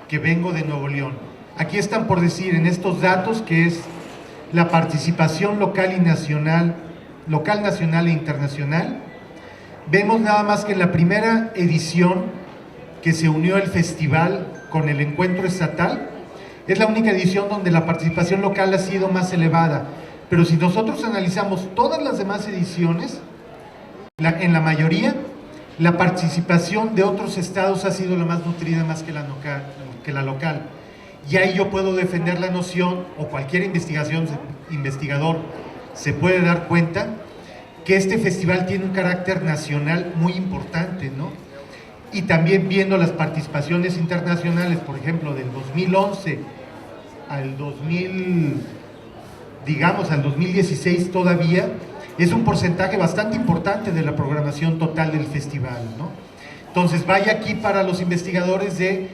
que vengo de Nuevo León. Aquí están por decir en estos datos que es la participación local y nacional, local, nacional e internacional. Vemos nada más que en la primera edición que se unió el festival con el encuentro estatal, es la única edición donde la participación local ha sido más elevada. Pero si nosotros analizamos todas las demás ediciones, en la mayoría, la participación de otros estados ha sido la más nutrida más que la local. Y ahí yo puedo defender la noción, o cualquier investigador se puede dar cuenta, que este festival tiene un carácter nacional muy importante, ¿no? Y también viendo las participaciones internacionales, por ejemplo, del 2011 al 2016 todavía, es un porcentaje bastante importante de la programación total del festival, ¿no? Entonces, vaya aquí para los investigadores de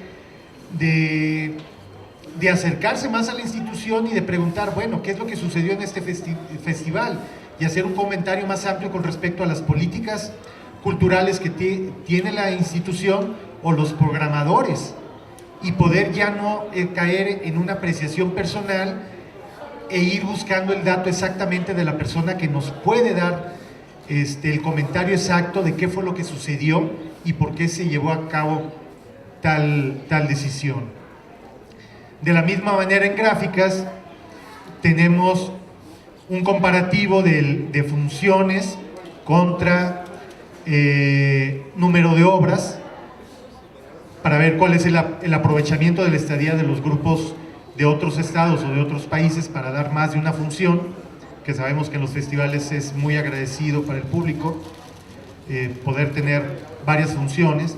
acercarse más a la institución y de preguntar, bueno, ¿qué es lo que sucedió en este festival? Y hacer un comentario más amplio con respecto a las políticas culturales que tiene la institución o los programadores, y poder ya no caer en una apreciación personal e ir buscando el dato exactamente de la persona que nos puede dar el comentario exacto de qué fue lo que sucedió y por qué se llevó a cabo tal decisión. De la misma manera, en gráficas tenemos un comparativo de funciones contra número de obras, para ver cuál es el aprovechamiento de la estadía de los grupos de otros estados o de otros países para dar más de una función, que sabemos que en los festivales es muy agradecido para el público poder tener varias funciones.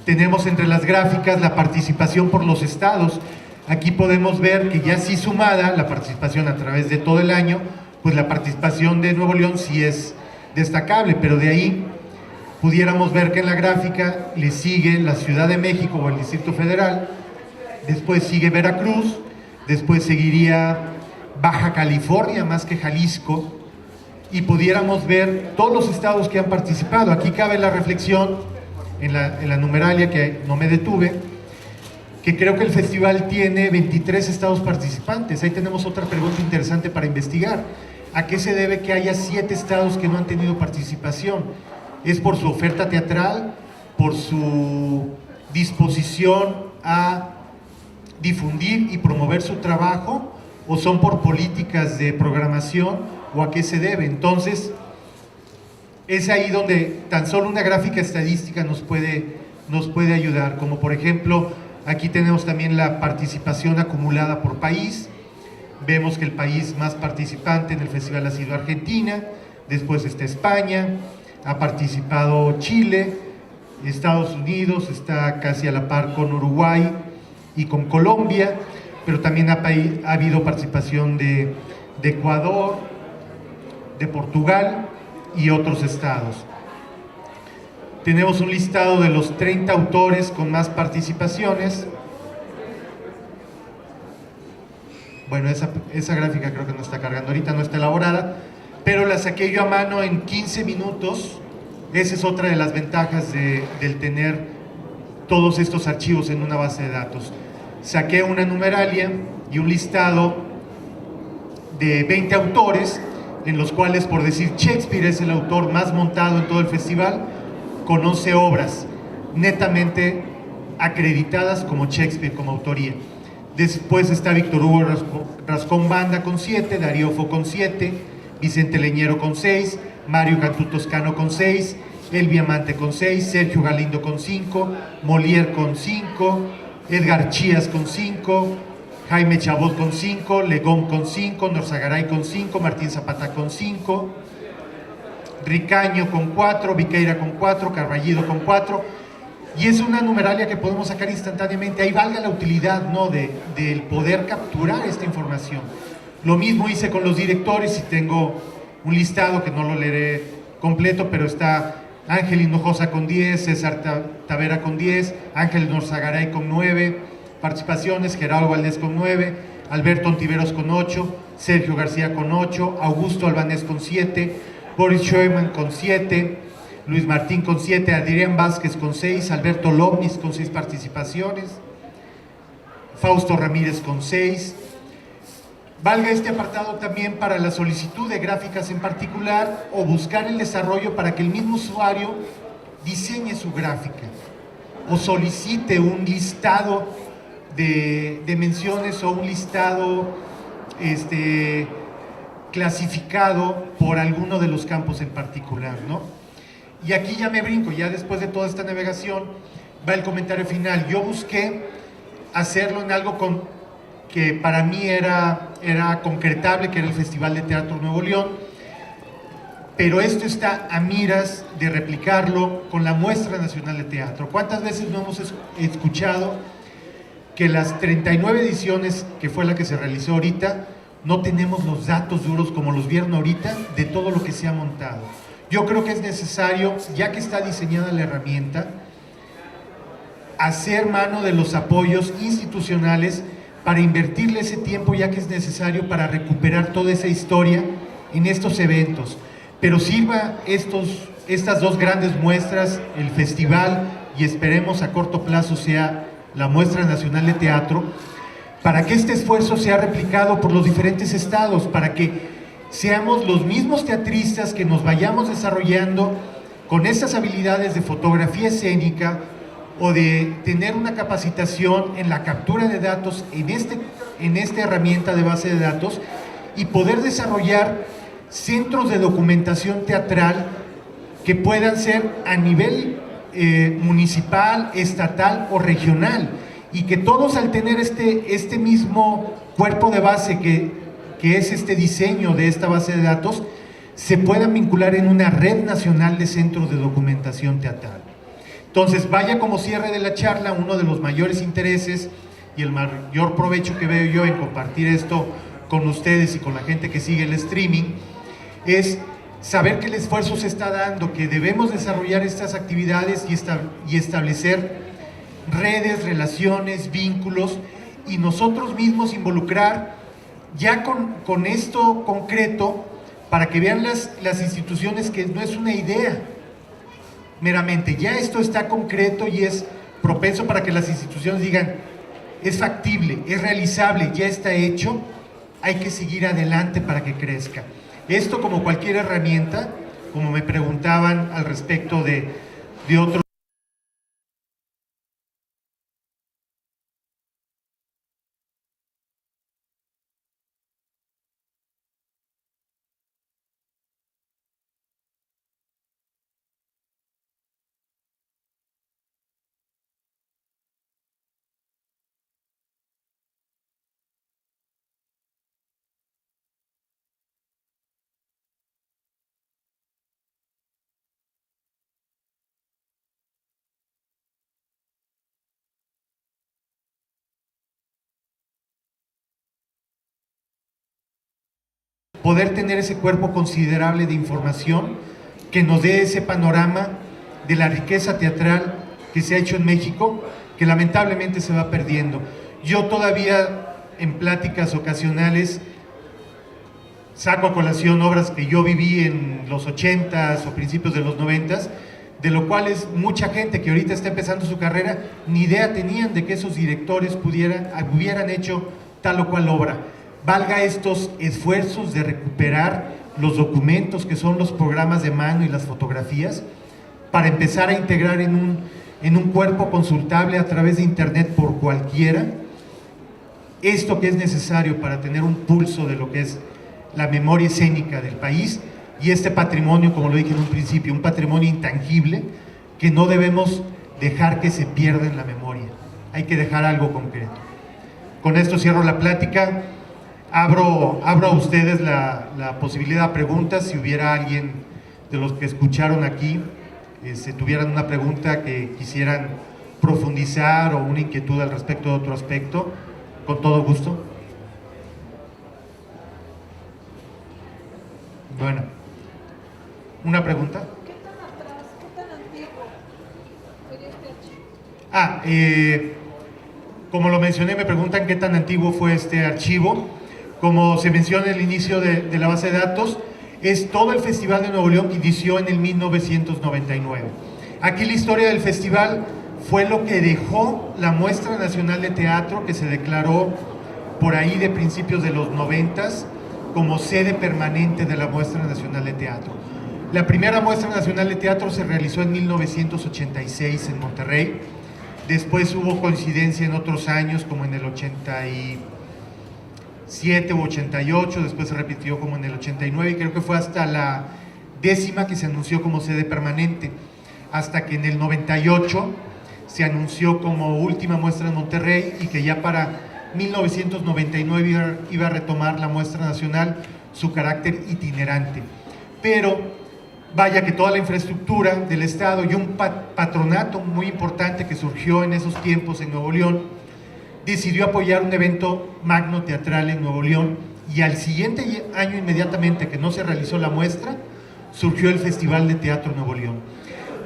Tenemos entre las gráficas la participación por los estados. Aquí podemos ver que ya sí sumada la participación a través de todo el año, pues la participación de Nuevo León sí es destacable, pero de ahí pudiéramos ver que en la gráfica le sigue la Ciudad de México o el Distrito Federal, después sigue Veracruz, después seguiría Baja California más que Jalisco, y pudiéramos ver todos los estados que han participado. Aquí cabe la reflexión en la numeralia, que no me detuve, que creo que el festival tiene 23 estados participantes. Ahí tenemos otra pregunta interesante para investigar. ¿A qué se debe que haya 7 estados que no han tenido participación? ¿Es por su oferta teatral? ¿Por su disposición a difundir y promover su trabajo, o son por políticas de programación, o a qué se debe. Entonces, es ahí donde tan solo una gráfica estadística nos puede ayudar, como por ejemplo, aquí tenemos también la participación acumulada por país. Vemos que el país más participante en el festival ha sido Argentina, después está España, ha participado Chile, Estados Unidos está casi a la par con Uruguay y con Colombia, pero también ha habido participación de Ecuador, de Portugal y otros estados. Tenemos un listado de los 30 autores con más participaciones. Bueno, esa gráfica creo que no está cargando ahorita, no está elaborada, pero la saqué yo a mano en 15 minutos. Esa es otra de las ventajas del tener todos estos archivos en una base de datos. Saqué una numeralia y un listado de 20 autores, en los cuales, por decir, Shakespeare es el autor más montado en todo el festival, con 11 obras netamente acreditadas como Shakespeare, como autoría. Después está Víctor Hugo Rascón Banda con 7, Darío Fo con 7, Vicente Leñero con 6, Mario Cantú Toscano con 6, Elvia Amante con 6, Sergio Galindo con 5, Molière con 5, Edgar Chías con 5, Jaime Chabot con 5, Legón con 5, Norzagaray con 5, Martín Zapata con 5, Ricaño con 4, Viqueira con 4, Carballido con 4, y es una numeralia que podemos sacar instantáneamente. Ahí valga la utilidad, ¿no?, del poder capturar esta información. Lo mismo hice con los directores, y tengo un listado que no lo leeré completo, pero está Ángel Hinojosa con 10, César Tavera con 10, Ángel Norzagaray con 9 participaciones, Gerardo Valdés con 9, Alberto Ontiveros con 8, Sergio García con 8, Augusto Albanés con 7, Boris Schoeman con 7, Luis Martín con 7, Adrián Vázquez con 6, Alberto Lobnis con 6 participaciones, Fausto Ramírez con 6. Valga este apartado también para la solicitud de gráficas en particular, o buscar el desarrollo para que el mismo usuario diseñe su gráfica, o solicite un listado de menciones, o un listado clasificado por alguno de los campos en particular, ¿no? Y aquí ya me brinco, ya después de toda esta navegación va el comentario final. Yo busqué hacerlo en algo que para mí era concretable, que era el Festival de Teatro Nuevo León, pero esto está a miras de replicarlo con la Muestra Nacional de Teatro. ¿Cuántas veces no hemos escuchado que las 39 ediciones, que fue la que se realizó ahorita, no tenemos los datos duros como los vieron ahorita de todo lo que se ha montado? Yo creo que es necesario, ya que está diseñada la herramienta, hacer mano de los apoyos institucionales para invertirle ese tiempo, ya que es necesario, para recuperar toda esa historia en estos eventos. Pero sirva estas dos grandes muestras, el festival, y esperemos a corto plazo sea la Muestra Nacional de Teatro, para que este esfuerzo sea replicado por los diferentes estados, para que seamos los mismos teatristas que nos vayamos desarrollando con estas habilidades de fotografía escénica, o de tener una capacitación en la captura de datos en esta herramienta de base de datos, y poder desarrollar centros de documentación teatral que puedan ser a nivel municipal, estatal o regional, y que todos, al tener este mismo cuerpo de base que es este diseño de esta base de datos, se puedan vincular en una red nacional de centros de documentación teatral. Entonces, vaya como cierre de la charla, uno de los mayores intereses y el mayor provecho que veo yo en compartir esto con ustedes y con la gente que sigue el streaming, es saber que el esfuerzo se está dando, que debemos desarrollar estas actividades y establecer redes, relaciones, vínculos, y nosotros mismos involucrar ya con esto concreto, para que vean las instituciones que no es una idea meramente, ya esto está concreto y es propenso para que las instituciones digan: es factible, es realizable, ya está hecho, hay que seguir adelante para que crezca. Esto, como cualquier herramienta, como me preguntaban al respecto de otros poder tener ese cuerpo considerable de información que nos dé ese panorama de la riqueza teatral que se ha hecho en México, que lamentablemente se va perdiendo. Yo todavía en pláticas ocasionales saco a colación obras que yo viví en los 80s o principios de los 90s, de lo cual es mucha gente que ahorita está empezando su carrera, ni idea tenían de que esos directores hubieran hecho tal o cual obra. Valga estos esfuerzos de recuperar los documentos que son los programas de mano y las fotografías, para empezar a integrar en un cuerpo consultable a través de internet por cualquiera, esto que es necesario para tener un pulso de lo que es la memoria escénica del país y este patrimonio, como lo dije en un principio, un patrimonio intangible que no debemos dejar que se pierda en la memoria. Hay que dejar algo concreto. Con esto cierro la plática. Abro a ustedes la posibilidad de preguntas. Si hubiera alguien de los que escucharon aquí, tuvieran una pregunta que quisieran profundizar o una inquietud al respecto de otro aspecto, con todo gusto. Bueno, ¿una pregunta?
¿Qué tan atrás, qué tan antiguo sería este archivo?
Como lo mencioné, me preguntan qué tan antiguo fue este archivo. Como se menciona en el inicio de la base de datos, es todo el Festival de Nuevo León que inició en el 1999. Aquí la historia del festival fue lo que dejó la Muestra Nacional de Teatro, que se declaró por ahí de principios de los 90s como sede permanente de la Muestra Nacional de Teatro. La primera Muestra Nacional de Teatro se realizó en 1986 en Monterrey. Después hubo coincidencia en otros años, como en el 87 u 88, después se repitió como en el 89, y creo que fue hasta la 10ª que se anunció como sede permanente, hasta que en el 98 se anunció como última muestra en Monterrey, y que ya para 1999 iba a retomar la muestra nacional su carácter itinerante. Pero vaya que toda la infraestructura del Estado y un patronato muy importante que surgió en esos tiempos en Nuevo León decidió apoyar un evento magno teatral en Nuevo León, y al siguiente año, inmediatamente que no se realizó la muestra, surgió el Festival de Teatro Nuevo León.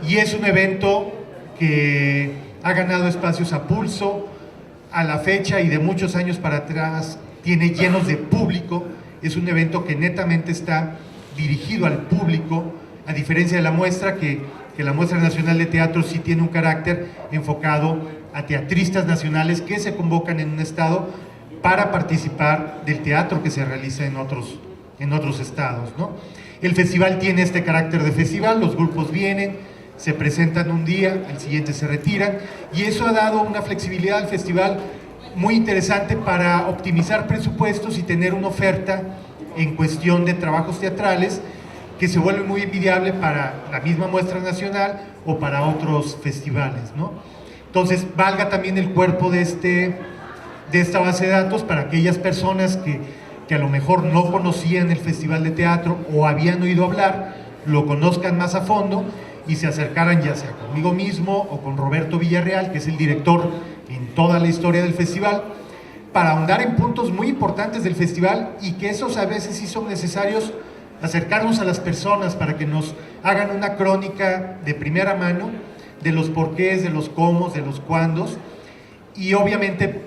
Y es un evento que ha ganado espacios a pulso. A la fecha y de muchos años para atrás tiene llenos de público. Es un evento que netamente está dirigido al público, a diferencia de la muestra, que la Muestra Nacional de Teatro sí tiene un carácter enfocado a teatristas nacionales que se convocan en un estado para participar del teatro que se realiza en otros estados, ¿no? El festival tiene este carácter de festival, los grupos vienen, se presentan un día, al siguiente se retiran, y eso ha dado una flexibilidad al festival muy interesante para optimizar presupuestos y tener una oferta en cuestión de trabajos teatrales que se vuelve muy envidiable para la misma muestra nacional o para otros festivales, ¿no? Entonces, valga también el cuerpo de esta base de datos para aquellas personas que a lo mejor no conocían el Festival de Teatro o habían oído hablar, lo conozcan más a fondo y se acercaran ya sea conmigo mismo o con Roberto Villarreal, que es el director en toda la historia del festival, para ahondar en puntos muy importantes del festival, y que esos a veces sí son necesarios acercarnos a las personas para que nos hagan una crónica de primera mano de los porqués, de los cómo, de los cuándos. Y obviamente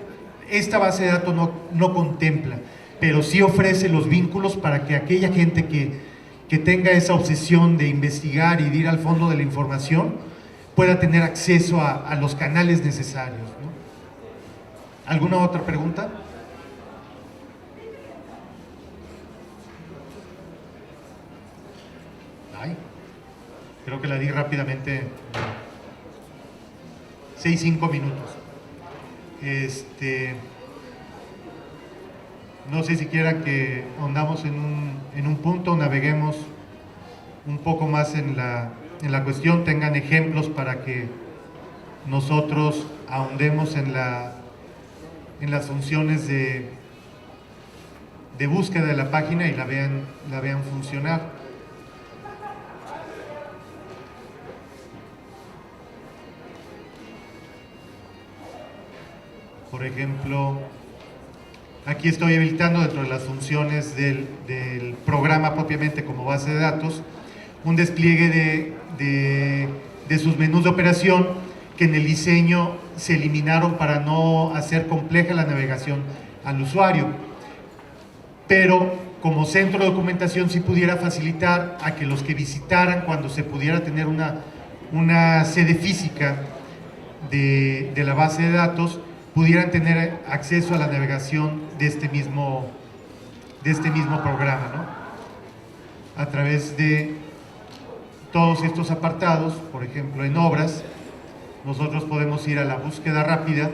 esta base de datos no contempla, pero sí ofrece los vínculos para que aquella gente que tenga esa obsesión de investigar y de ir al fondo de la información pueda tener acceso a los canales necesarios, ¿no? ¿Alguna otra pregunta? Creo que la di rápidamente. 5 minutos. No sé si quieran que ahondamos en un punto, naveguemos un poco más en la cuestión, tengan ejemplos para que nosotros ahondemos en las funciones de búsqueda de la página y la vean funcionar. Por ejemplo, Aquí estoy habilitando dentro de las funciones del programa propiamente como base de datos, un despliegue de sus menús de operación que en el diseño se eliminaron para no hacer compleja la navegación al usuario. Pero como centro de documentación sí pudiera facilitar a que los que visitaran, cuando se pudiera tener una sede física de la base de datos, pudieran tener acceso a la navegación de este mismo programa, ¿no? A través de todos estos apartados. Por ejemplo, en obras, nosotros podemos ir a la búsqueda rápida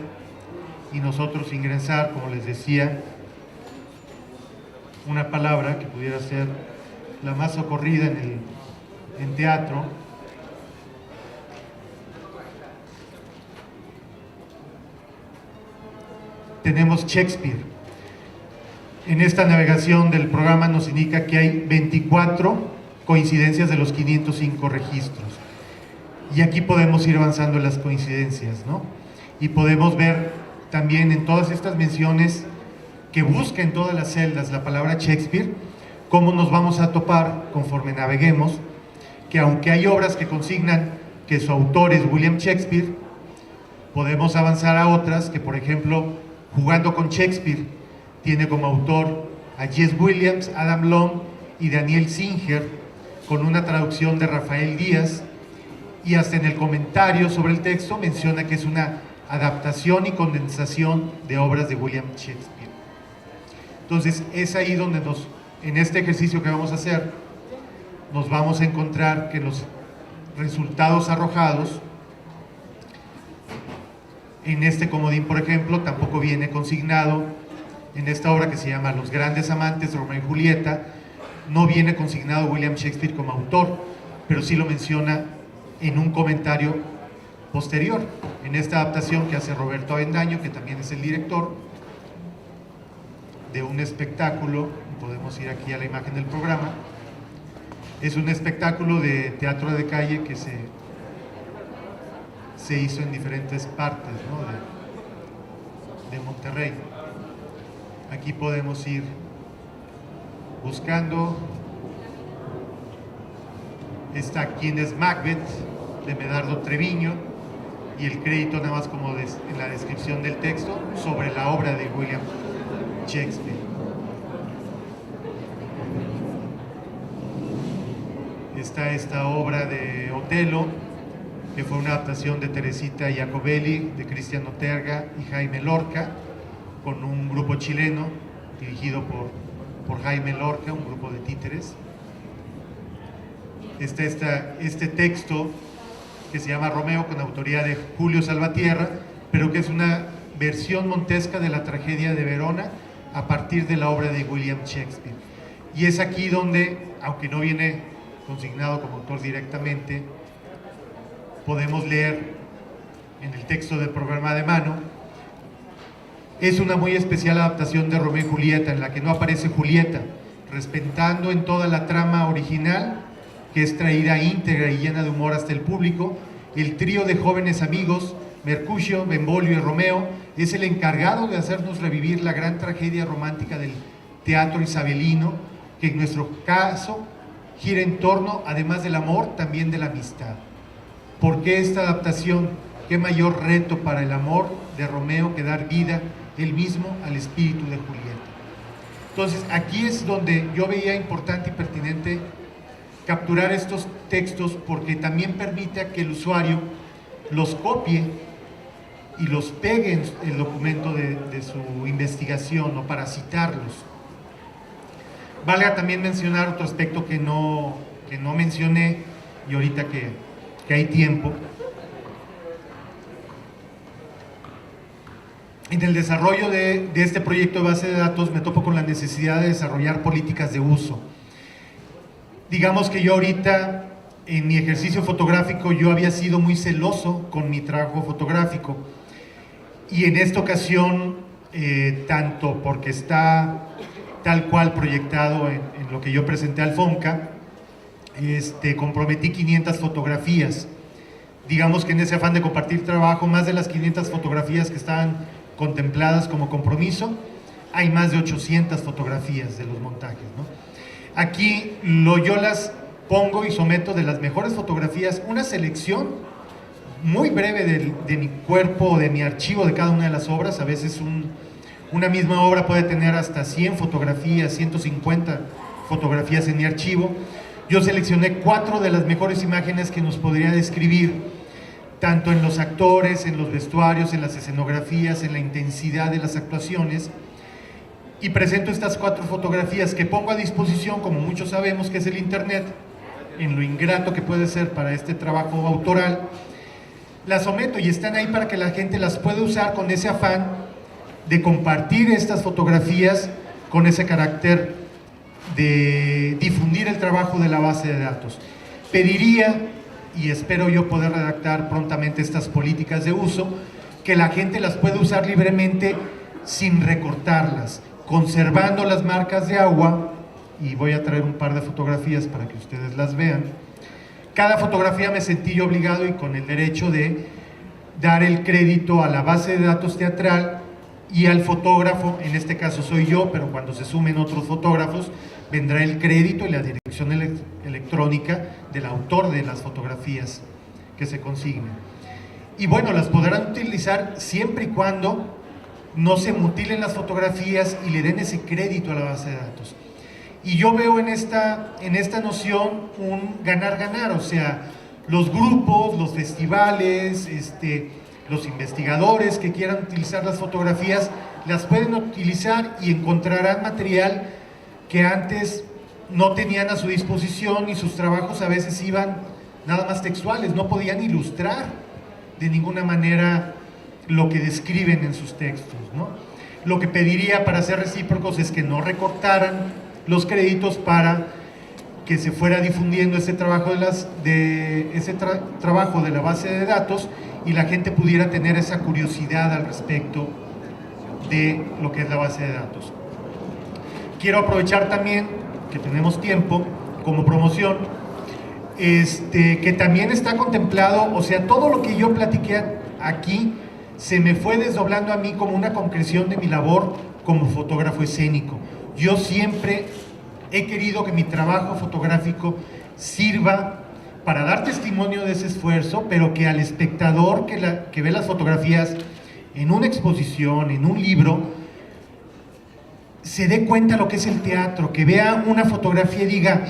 y nosotros ingresar, como les decía, una palabra que pudiera ser la más socorrida en teatro. Tenemos Shakespeare. En esta navegación del programa nos indica que hay 24 coincidencias de los 505 registros. Y aquí podemos ir avanzando en las coincidencias, ¿no? Y podemos ver también en todas estas menciones que busca en todas las celdas la palabra Shakespeare, cómo nos vamos a topar conforme naveguemos, que aunque hay obras que consignan que su autor es William Shakespeare, podemos avanzar a otras que, por ejemplo, Jugando con Shakespeare tiene como autor a Jesse Williams, Adam Long y Daniel Singer, con una traducción de Rafael Díaz, y hasta en el comentario sobre el texto menciona que es una adaptación y condensación de obras de William Shakespeare. Entonces es ahí donde en este ejercicio que vamos a hacer, nos vamos a encontrar que los resultados arrojados en este comodín, por ejemplo, tampoco viene consignado en esta obra que se llama Los Grandes Amantes, Romeo y Julieta. No viene consignado William Shakespeare como autor, pero sí lo menciona en un comentario posterior, en esta adaptación que hace Roberto Avendaño, que también es el director de un espectáculo. Podemos ir aquí a la imagen del programa. Es un espectáculo de teatro de calle que se hizo en diferentes partes, ¿no? de Monterrey. Aquí podemos ir buscando. Está Quién es Macbeth, de Medardo Treviño, y el crédito nada más como en la descripción del texto sobre la obra de William Shakespeare. Está esta obra de Otelo, que fue una adaptación de Teresita Jacobelli, de Cristian Oterga y Jaime Lorca, con un grupo chileno dirigido por Jaime Lorca, un grupo de títeres. Está este texto que se llama Romeo, con autoría de Julio Salvatierra, pero que es una versión montesca de la tragedia de Verona a partir de la obra de William Shakespeare. Y es aquí donde, aunque no viene consignado como autor directamente, podemos leer en el texto del programa de mano. Es una muy especial adaptación de Romeo y Julieta, en la que no aparece Julieta, respetando en toda la trama original, que es traída íntegra y llena de humor hasta el público. El trío de jóvenes amigos, Mercutio, Benvolio y Romeo, es el encargado de hacernos revivir la gran tragedia romántica del teatro isabelino, que en nuestro caso gira en torno, además del amor, también de la amistad. ¿Por qué esta adaptación? ¿Qué mayor reto para el amor de Romeo que dar vida él mismo al espíritu de Julieta? Entonces, aquí es donde yo veía importante y pertinente capturar estos textos, porque también permite a que el usuario los copie y los pegue en el documento de su investigación, ¿no? Para citarlos. Valga también mencionar otro aspecto que no mencioné, y ahorita que hay tiempo. En el desarrollo de este proyecto de base de datos me topo con la necesidad de desarrollar políticas de uso. Digamos que yo ahorita, en mi ejercicio fotográfico, yo había sido muy celoso con mi trabajo fotográfico, y en esta ocasión, tanto porque está tal cual proyectado en lo que yo presenté al FONCA, comprometí 500 fotografías. Digamos que en ese afán de compartir trabajo, más de las 500 fotografías que estaban contempladas como compromiso, hay más de 800 fotografías de los montajes, ¿no? Aquí yo las pongo y someto de las mejores fotografías, una selección muy breve de mi cuerpo, de mi archivo de cada una de las obras. A veces una misma obra puede tener hasta 100 fotografías, 150 fotografías en mi archivo. Yo seleccioné 4 de las mejores imágenes que nos podría describir, tanto en los actores, en los vestuarios, en las escenografías, en la intensidad de las actuaciones, y presento estas 4 fotografías que pongo a disposición, como muchos sabemos que es el internet, en lo ingrato que puede ser para este trabajo autoral. Las someto y están ahí para que la gente las pueda usar con ese afán de compartir estas fotografías, con ese carácter de difundir el trabajo de la base de datos. Pediría, y espero yo poder redactar prontamente estas políticas de uso, que la gente las pueda usar libremente sin recortarlas, conservando las marcas de agua, y voy a traer un par de fotografías para que ustedes las vean. Cada fotografía me sentí yo obligado y con el derecho de dar el crédito a la base de datos teatral y al fotógrafo. En este caso soy yo, pero cuando se sumen otros fotógrafos vendrá el crédito y la dirección electrónica del autor de las fotografías que se consignen. Y bueno, las podrán utilizar siempre y cuando no se mutilen las fotografías y le den ese crédito a la base de datos. Y yo veo en esta noción un ganar-ganar, o sea, los grupos, los festivales, los investigadores que quieran utilizar las fotografías, las pueden utilizar y encontrarán material que antes no tenían a su disposición, y sus trabajos a veces iban nada más textuales, no podían ilustrar de ninguna manera lo que describen en sus textos, ¿no? Lo que pediría para ser recíprocos es que no recortaran los créditos para que se fuera difundiendo ese trabajo trabajo de la base de datos y la gente pudiera tener esa curiosidad al respecto de lo que es la base de datos. Quiero aprovechar también que tenemos tiempo como promoción, que también está contemplado, o sea, todo lo que yo platiqué aquí se me fue desdoblando a mí como una concreción de mi labor como fotógrafo escénico. Yo siempre he querido que mi trabajo fotográfico sirva para dar testimonio de ese esfuerzo, pero que al espectador que ve las fotografías en una exposición, en un libro, se dé cuenta lo que es el teatro, que vea una fotografía y diga,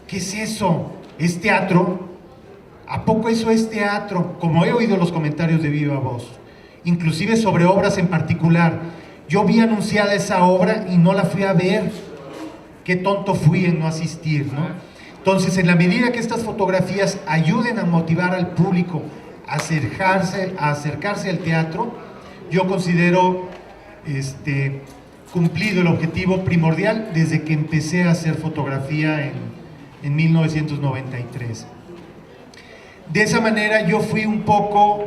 ¿qué es eso? ¿Es teatro? ¿A poco eso es teatro? Como he oído los comentarios de viva voz, inclusive sobre obras en particular. Yo vi anunciada esa obra y no la fui a ver. Qué tonto fui en no asistir, ¿no? Entonces, en la medida que estas fotografías ayuden a motivar al público a acercarse al teatro, yo considero cumplido el objetivo primordial desde que empecé a hacer fotografía en 1993. De esa manera yo fui un poco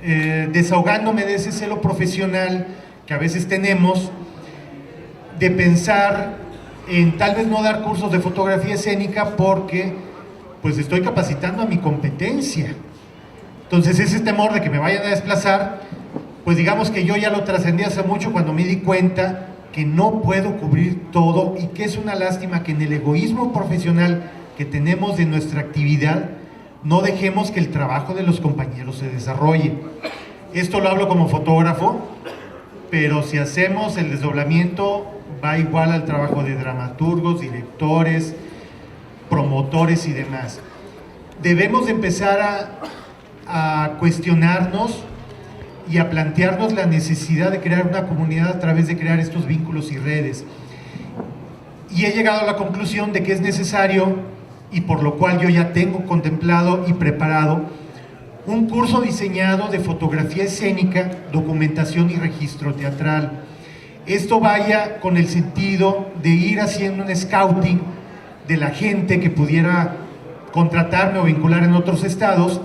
desahogándome de ese celo profesional que a veces tenemos, de pensar en tal vez no dar cursos de fotografía escénica porque pues estoy capacitando a mi competencia. Entonces ese temor de que me vayan a desplazar, pues digamos que yo ya lo trascendí hace mucho cuando me di cuenta que no puedo cubrir todo, y que es una lástima que en el egoísmo profesional que tenemos de nuestra actividad no dejemos que el trabajo de los compañeros se desarrolle. Esto lo hablo como fotógrafo, pero si hacemos el desdoblamiento va igual al trabajo de dramaturgos, directores, promotores y demás. Debemos de empezar a cuestionarnos y a plantearnos la necesidad de crear una comunidad a través de crear estos vínculos y redes. Y he llegado a la conclusión de que es necesario, y por lo cual yo ya tengo contemplado y preparado, un curso diseñado de fotografía escénica, documentación y registro teatral. Esto vaya con el sentido de ir haciendo un scouting de la gente que pudiera contratarme o vincular en otros estados,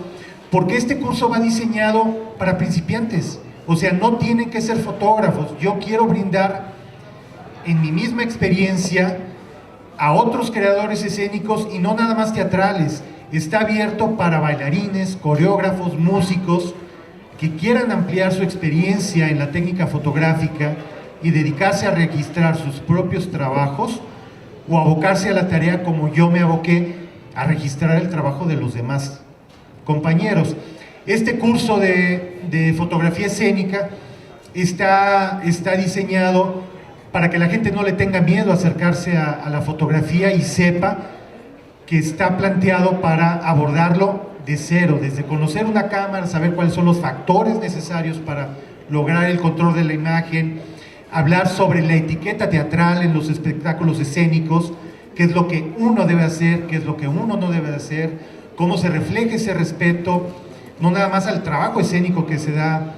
porque este curso va diseñado para principiantes, o sea, no tienen que ser fotógrafos. Yo quiero brindar en mi misma experiencia a otros creadores escénicos y no nada más teatrales. Está abierto para bailarines, coreógrafos, músicos que quieran ampliar su experiencia en la técnica fotográfica y dedicarse a registrar sus propios trabajos o abocarse a la tarea como yo me aboqué a registrar el trabajo de los demás compañeros. Este curso de fotografía escénica está diseñado para que la gente no le tenga miedo a acercarse a la fotografía y sepa que está planteado para abordarlo de cero, desde conocer una cámara, saber cuáles son los factores necesarios para lograr el control de la imagen, hablar sobre la etiqueta teatral en los espectáculos escénicos, qué es lo que uno debe hacer, qué es lo que uno no debe hacer, cómo se refleja ese respeto, no nada más al trabajo escénico que se da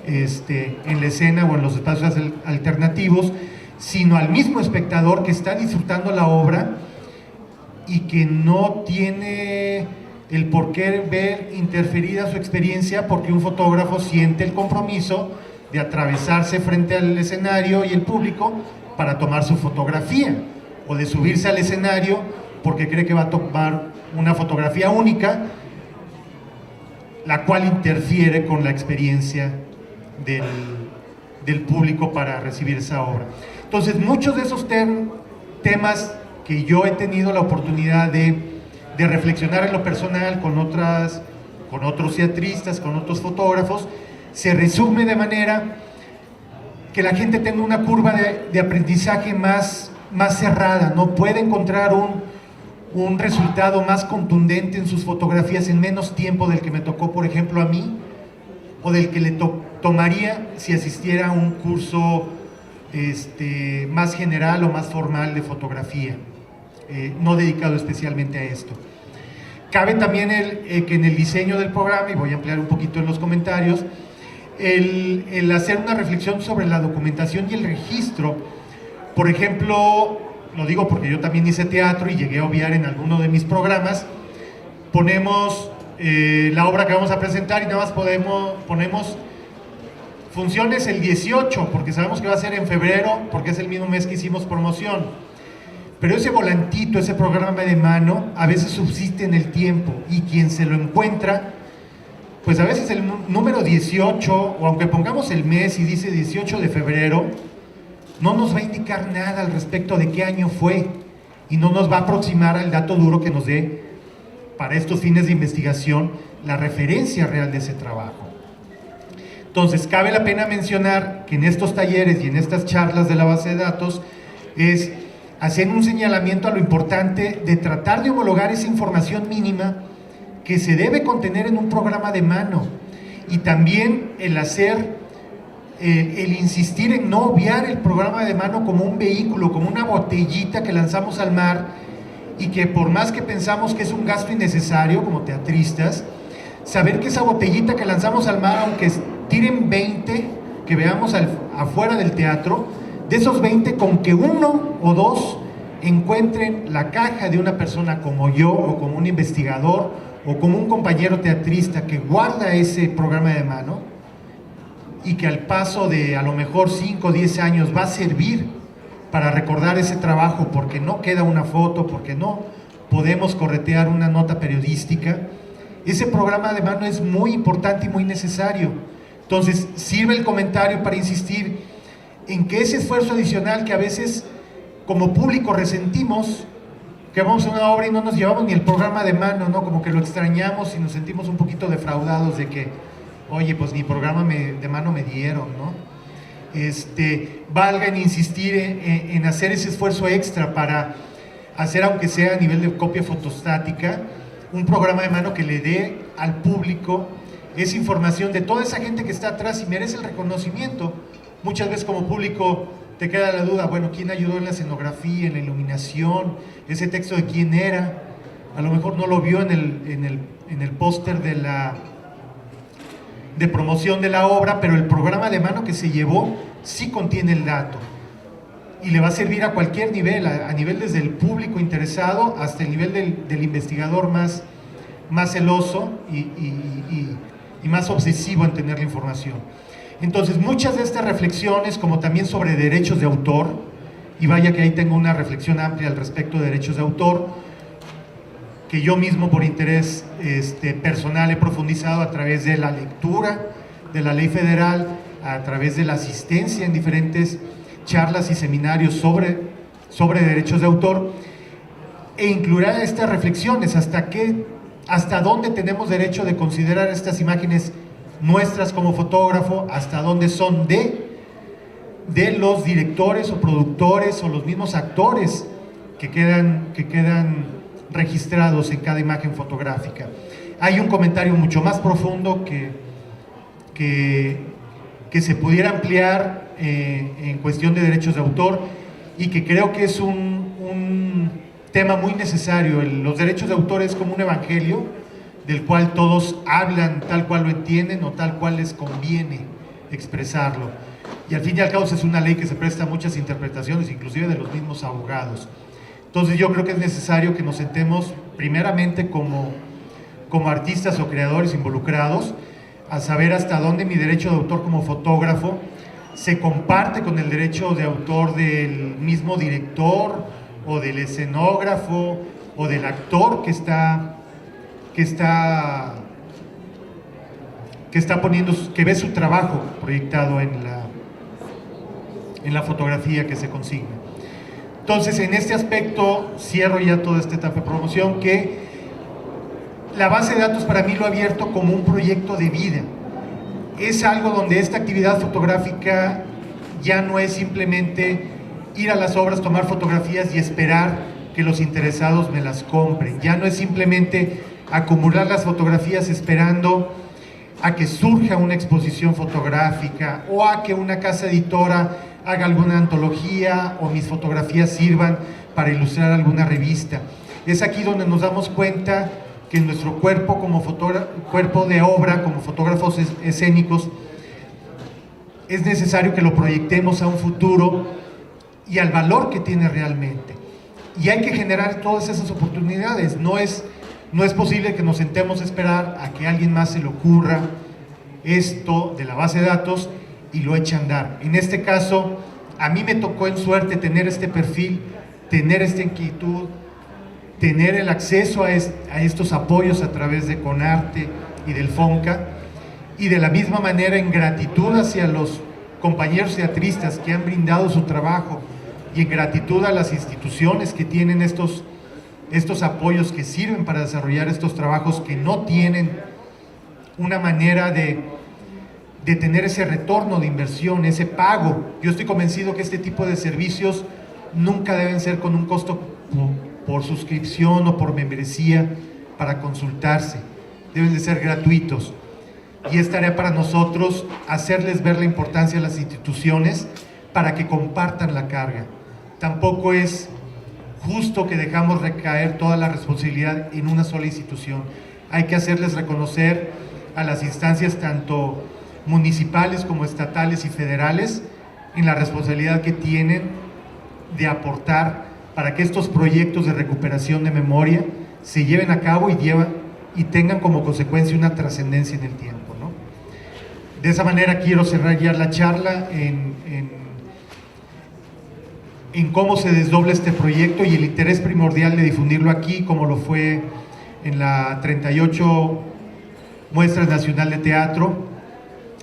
en la escena o en los espacios alternativos, sino al mismo espectador que está disfrutando la obra y que no tiene el por qué ver interferida su experiencia porque un fotógrafo siente el compromiso de atravesarse frente al escenario y el público para tomar su fotografía, o de subirse al escenario porque cree que va a tomar una fotografía única, la cual interfiere con la experiencia del público para recibir esa obra. Entonces, muchos de esos temas que yo he tenido la oportunidad de reflexionar en lo personal con otros teatristas, con otros fotógrafos, se resume de manera que la gente tenga una curva de aprendizaje más cerrada, no puede encontrar un resultado más contundente en sus fotografías en menos tiempo del que me tocó, por ejemplo, a mí, o del que le tomaría si asistiera a un curso más general o más formal de fotografía, no dedicado especialmente a esto. Cabe también que en el diseño del programa, y voy a ampliar un poquito en los comentarios, el hacer una reflexión sobre la documentación y el registro. Por ejemplo, lo digo porque yo también hice teatro y llegué a obviar en alguno de mis programas, ponemos la obra que vamos a presentar y nada más ponemos funciones el 18, porque sabemos que va a ser en febrero, porque es el mismo mes que hicimos promoción. Pero ese volantito, ese programa de mano, a veces subsiste en el tiempo, y quien se lo encuentra, pues a veces el número 18, o aunque pongamos el mes y dice 18 de febrero, no nos va a indicar nada al respecto de qué año fue, y no nos va a aproximar al dato duro que nos dé, para estos fines de investigación, la referencia real de ese trabajo. Entonces, cabe la pena mencionar que en estos talleres y en estas charlas de la base de datos es hacer un señalamiento a lo importante de tratar de homologar esa información mínima que se debe contener en un programa de mano, y también el insistir en no obviar el programa de mano como un vehículo, como una botellita que lanzamos al mar, y que por más que pensamos que es un gasto innecesario como teatristas, saber que esa botellita que lanzamos al mar, aunque tiren 20 que veamos afuera del teatro, de esos 20, con que uno o dos encuentren la caja de una persona como yo, o como un investigador, o como un compañero teatrista que guarda ese programa de mano, y que al paso de a lo mejor 5 o 10 años va a servir para recordar ese trabajo, porque no queda una foto, porque no podemos corretear una nota periodística. Ese programa de mano es muy importante y muy necesario. Entonces, sirve el comentario para insistir en que ese esfuerzo adicional que a veces como público resentimos, que vamos a una obra y no nos llevamos ni el programa de mano, ¿no? Como que lo extrañamos y nos sentimos un poquito defraudados de que, oye, pues ni programa de mano me dieron, ¿no? Valga en insistir en hacer ese esfuerzo extra para hacer, aunque sea a nivel de copia fotostática, un programa de mano que le dé al público esa información de toda esa gente que está atrás y merece el reconocimiento. Muchas veces como público te queda la duda, bueno, ¿quién ayudó en la escenografía, en la iluminación? ¿Ese texto de quién era? A lo mejor no lo vio en el póster de promoción de la obra, pero el programa de mano que se llevó sí contiene el dato. Y le va a servir a cualquier nivel, a nivel desde el público interesado hasta el nivel del investigador más celoso y más obsesivo en tener la información. Entonces, muchas de estas reflexiones, como también sobre derechos de autor, y vaya que ahí tengo una reflexión amplia al respecto de derechos de autor, que yo mismo por interés personal he profundizado a través de la lectura de la ley federal, a través de la asistencia en diferentes charlas y seminarios sobre derechos de autor, e incluirá estas reflexiones: hasta dónde tenemos derecho de considerar estas imágenes nuestras como fotógrafo, hasta dónde son de los directores o productores o los mismos actores que quedan registrados en cada imagen fotográfica. Hay un comentario mucho más profundo que se pudiera ampliar en cuestión de derechos de autor, y que creo que es un tema muy necesario. Los derechos de autor es como un evangelio del cual todos hablan tal cual lo entienden o tal cual les conviene expresarlo, y al fin y al cabo es una ley que se presta a muchas interpretaciones, inclusive de los mismos abogados. Entonces yo creo que es necesario que nos sentemos primeramente como artistas o creadores involucrados, a saber hasta dónde mi derecho de autor como fotógrafo se comparte con el derecho de autor del mismo director o del escenógrafo o del actor que ve su trabajo proyectado en la fotografía que se consigna. Entonces, en este aspecto cierro ya toda esta etapa de promoción, que la base de datos para mí lo he abierto como un proyecto de vida. Es algo donde esta actividad fotográfica ya no es simplemente ir a las obras, tomar fotografías y esperar que los interesados me las compren. Ya no es simplemente acumular las fotografías esperando a que surja una exposición fotográfica o a que una casa editora haga alguna antología o mis fotografías sirvan para ilustrar alguna revista. Es aquí donde nos damos cuenta que nuestro cuerpo como cuerpo de obra, como fotógrafos escénicos, es necesario que lo proyectemos a un futuro y al valor que tiene realmente. Y hay que generar todas esas oportunidades. No es posible que nos sentemos a esperar a que a alguien más se le ocurra esto de la base de datos y lo eche a andar. En este caso, a mí me tocó en suerte tener este perfil, tener esta inquietud, tener el acceso a estos apoyos a través de Conarte y del FONCA, y de la misma manera, en gratitud hacia los compañeros teatristas que han brindado su trabajo, y en gratitud a las instituciones que tienen estos apoyos que sirven para desarrollar estos trabajos, que no tienen una manera de tener ese retorno de inversión, ese pago. Yo estoy convencido que este tipo de servicios nunca deben ser con un costo por suscripción o por membresía para consultarse, deben de ser gratuitos. Y es tarea para nosotros hacerles ver la importancia a las instituciones para que compartan la carga. Tampoco es justo que dejamos recaer toda la responsabilidad en una sola institución. Hay que hacerles reconocer a las instancias tanto municipales como estatales y federales en la responsabilidad que tienen de aportar para que estos proyectos de recuperación de memoria se lleven a cabo y tengan como consecuencia una trascendencia en el tiempo, ¿no? De esa manera quiero cerrar ya la charla en cómo se desdobla este proyecto y el interés primordial de difundirlo aquí, como lo fue en la 38 Muestra Nacional de Teatro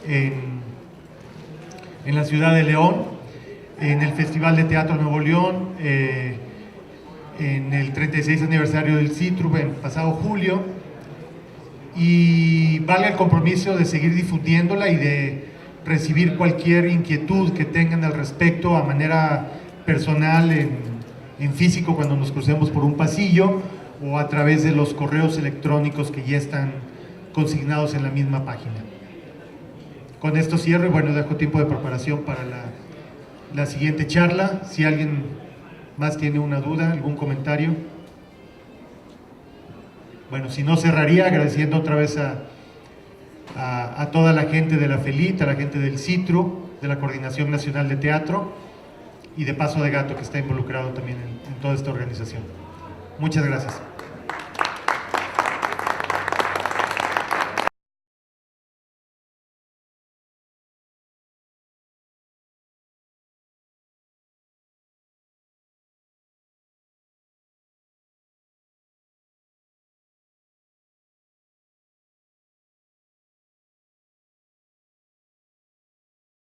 en la ciudad de León, en el Festival de Teatro Nuevo León, en el 36 aniversario del CITRU en pasado julio, y vale el compromiso de seguir difundiéndola y de recibir cualquier inquietud que tengan al respecto a manera personal, en físico cuando nos crucemos por un pasillo, o a través de los correos electrónicos que ya están consignados en la misma página. Con esto cierro y bueno, dejo tiempo de preparación para la siguiente charla. Si alguien más tiene una duda, algún comentario. Bueno, si no, cerraría agradeciendo otra vez a toda la gente de la FELIT, a la gente del CITRU, de la Coordinación Nacional de Teatro, y de Paso de Gato, que está involucrado también en toda esta organización. Muchas gracias.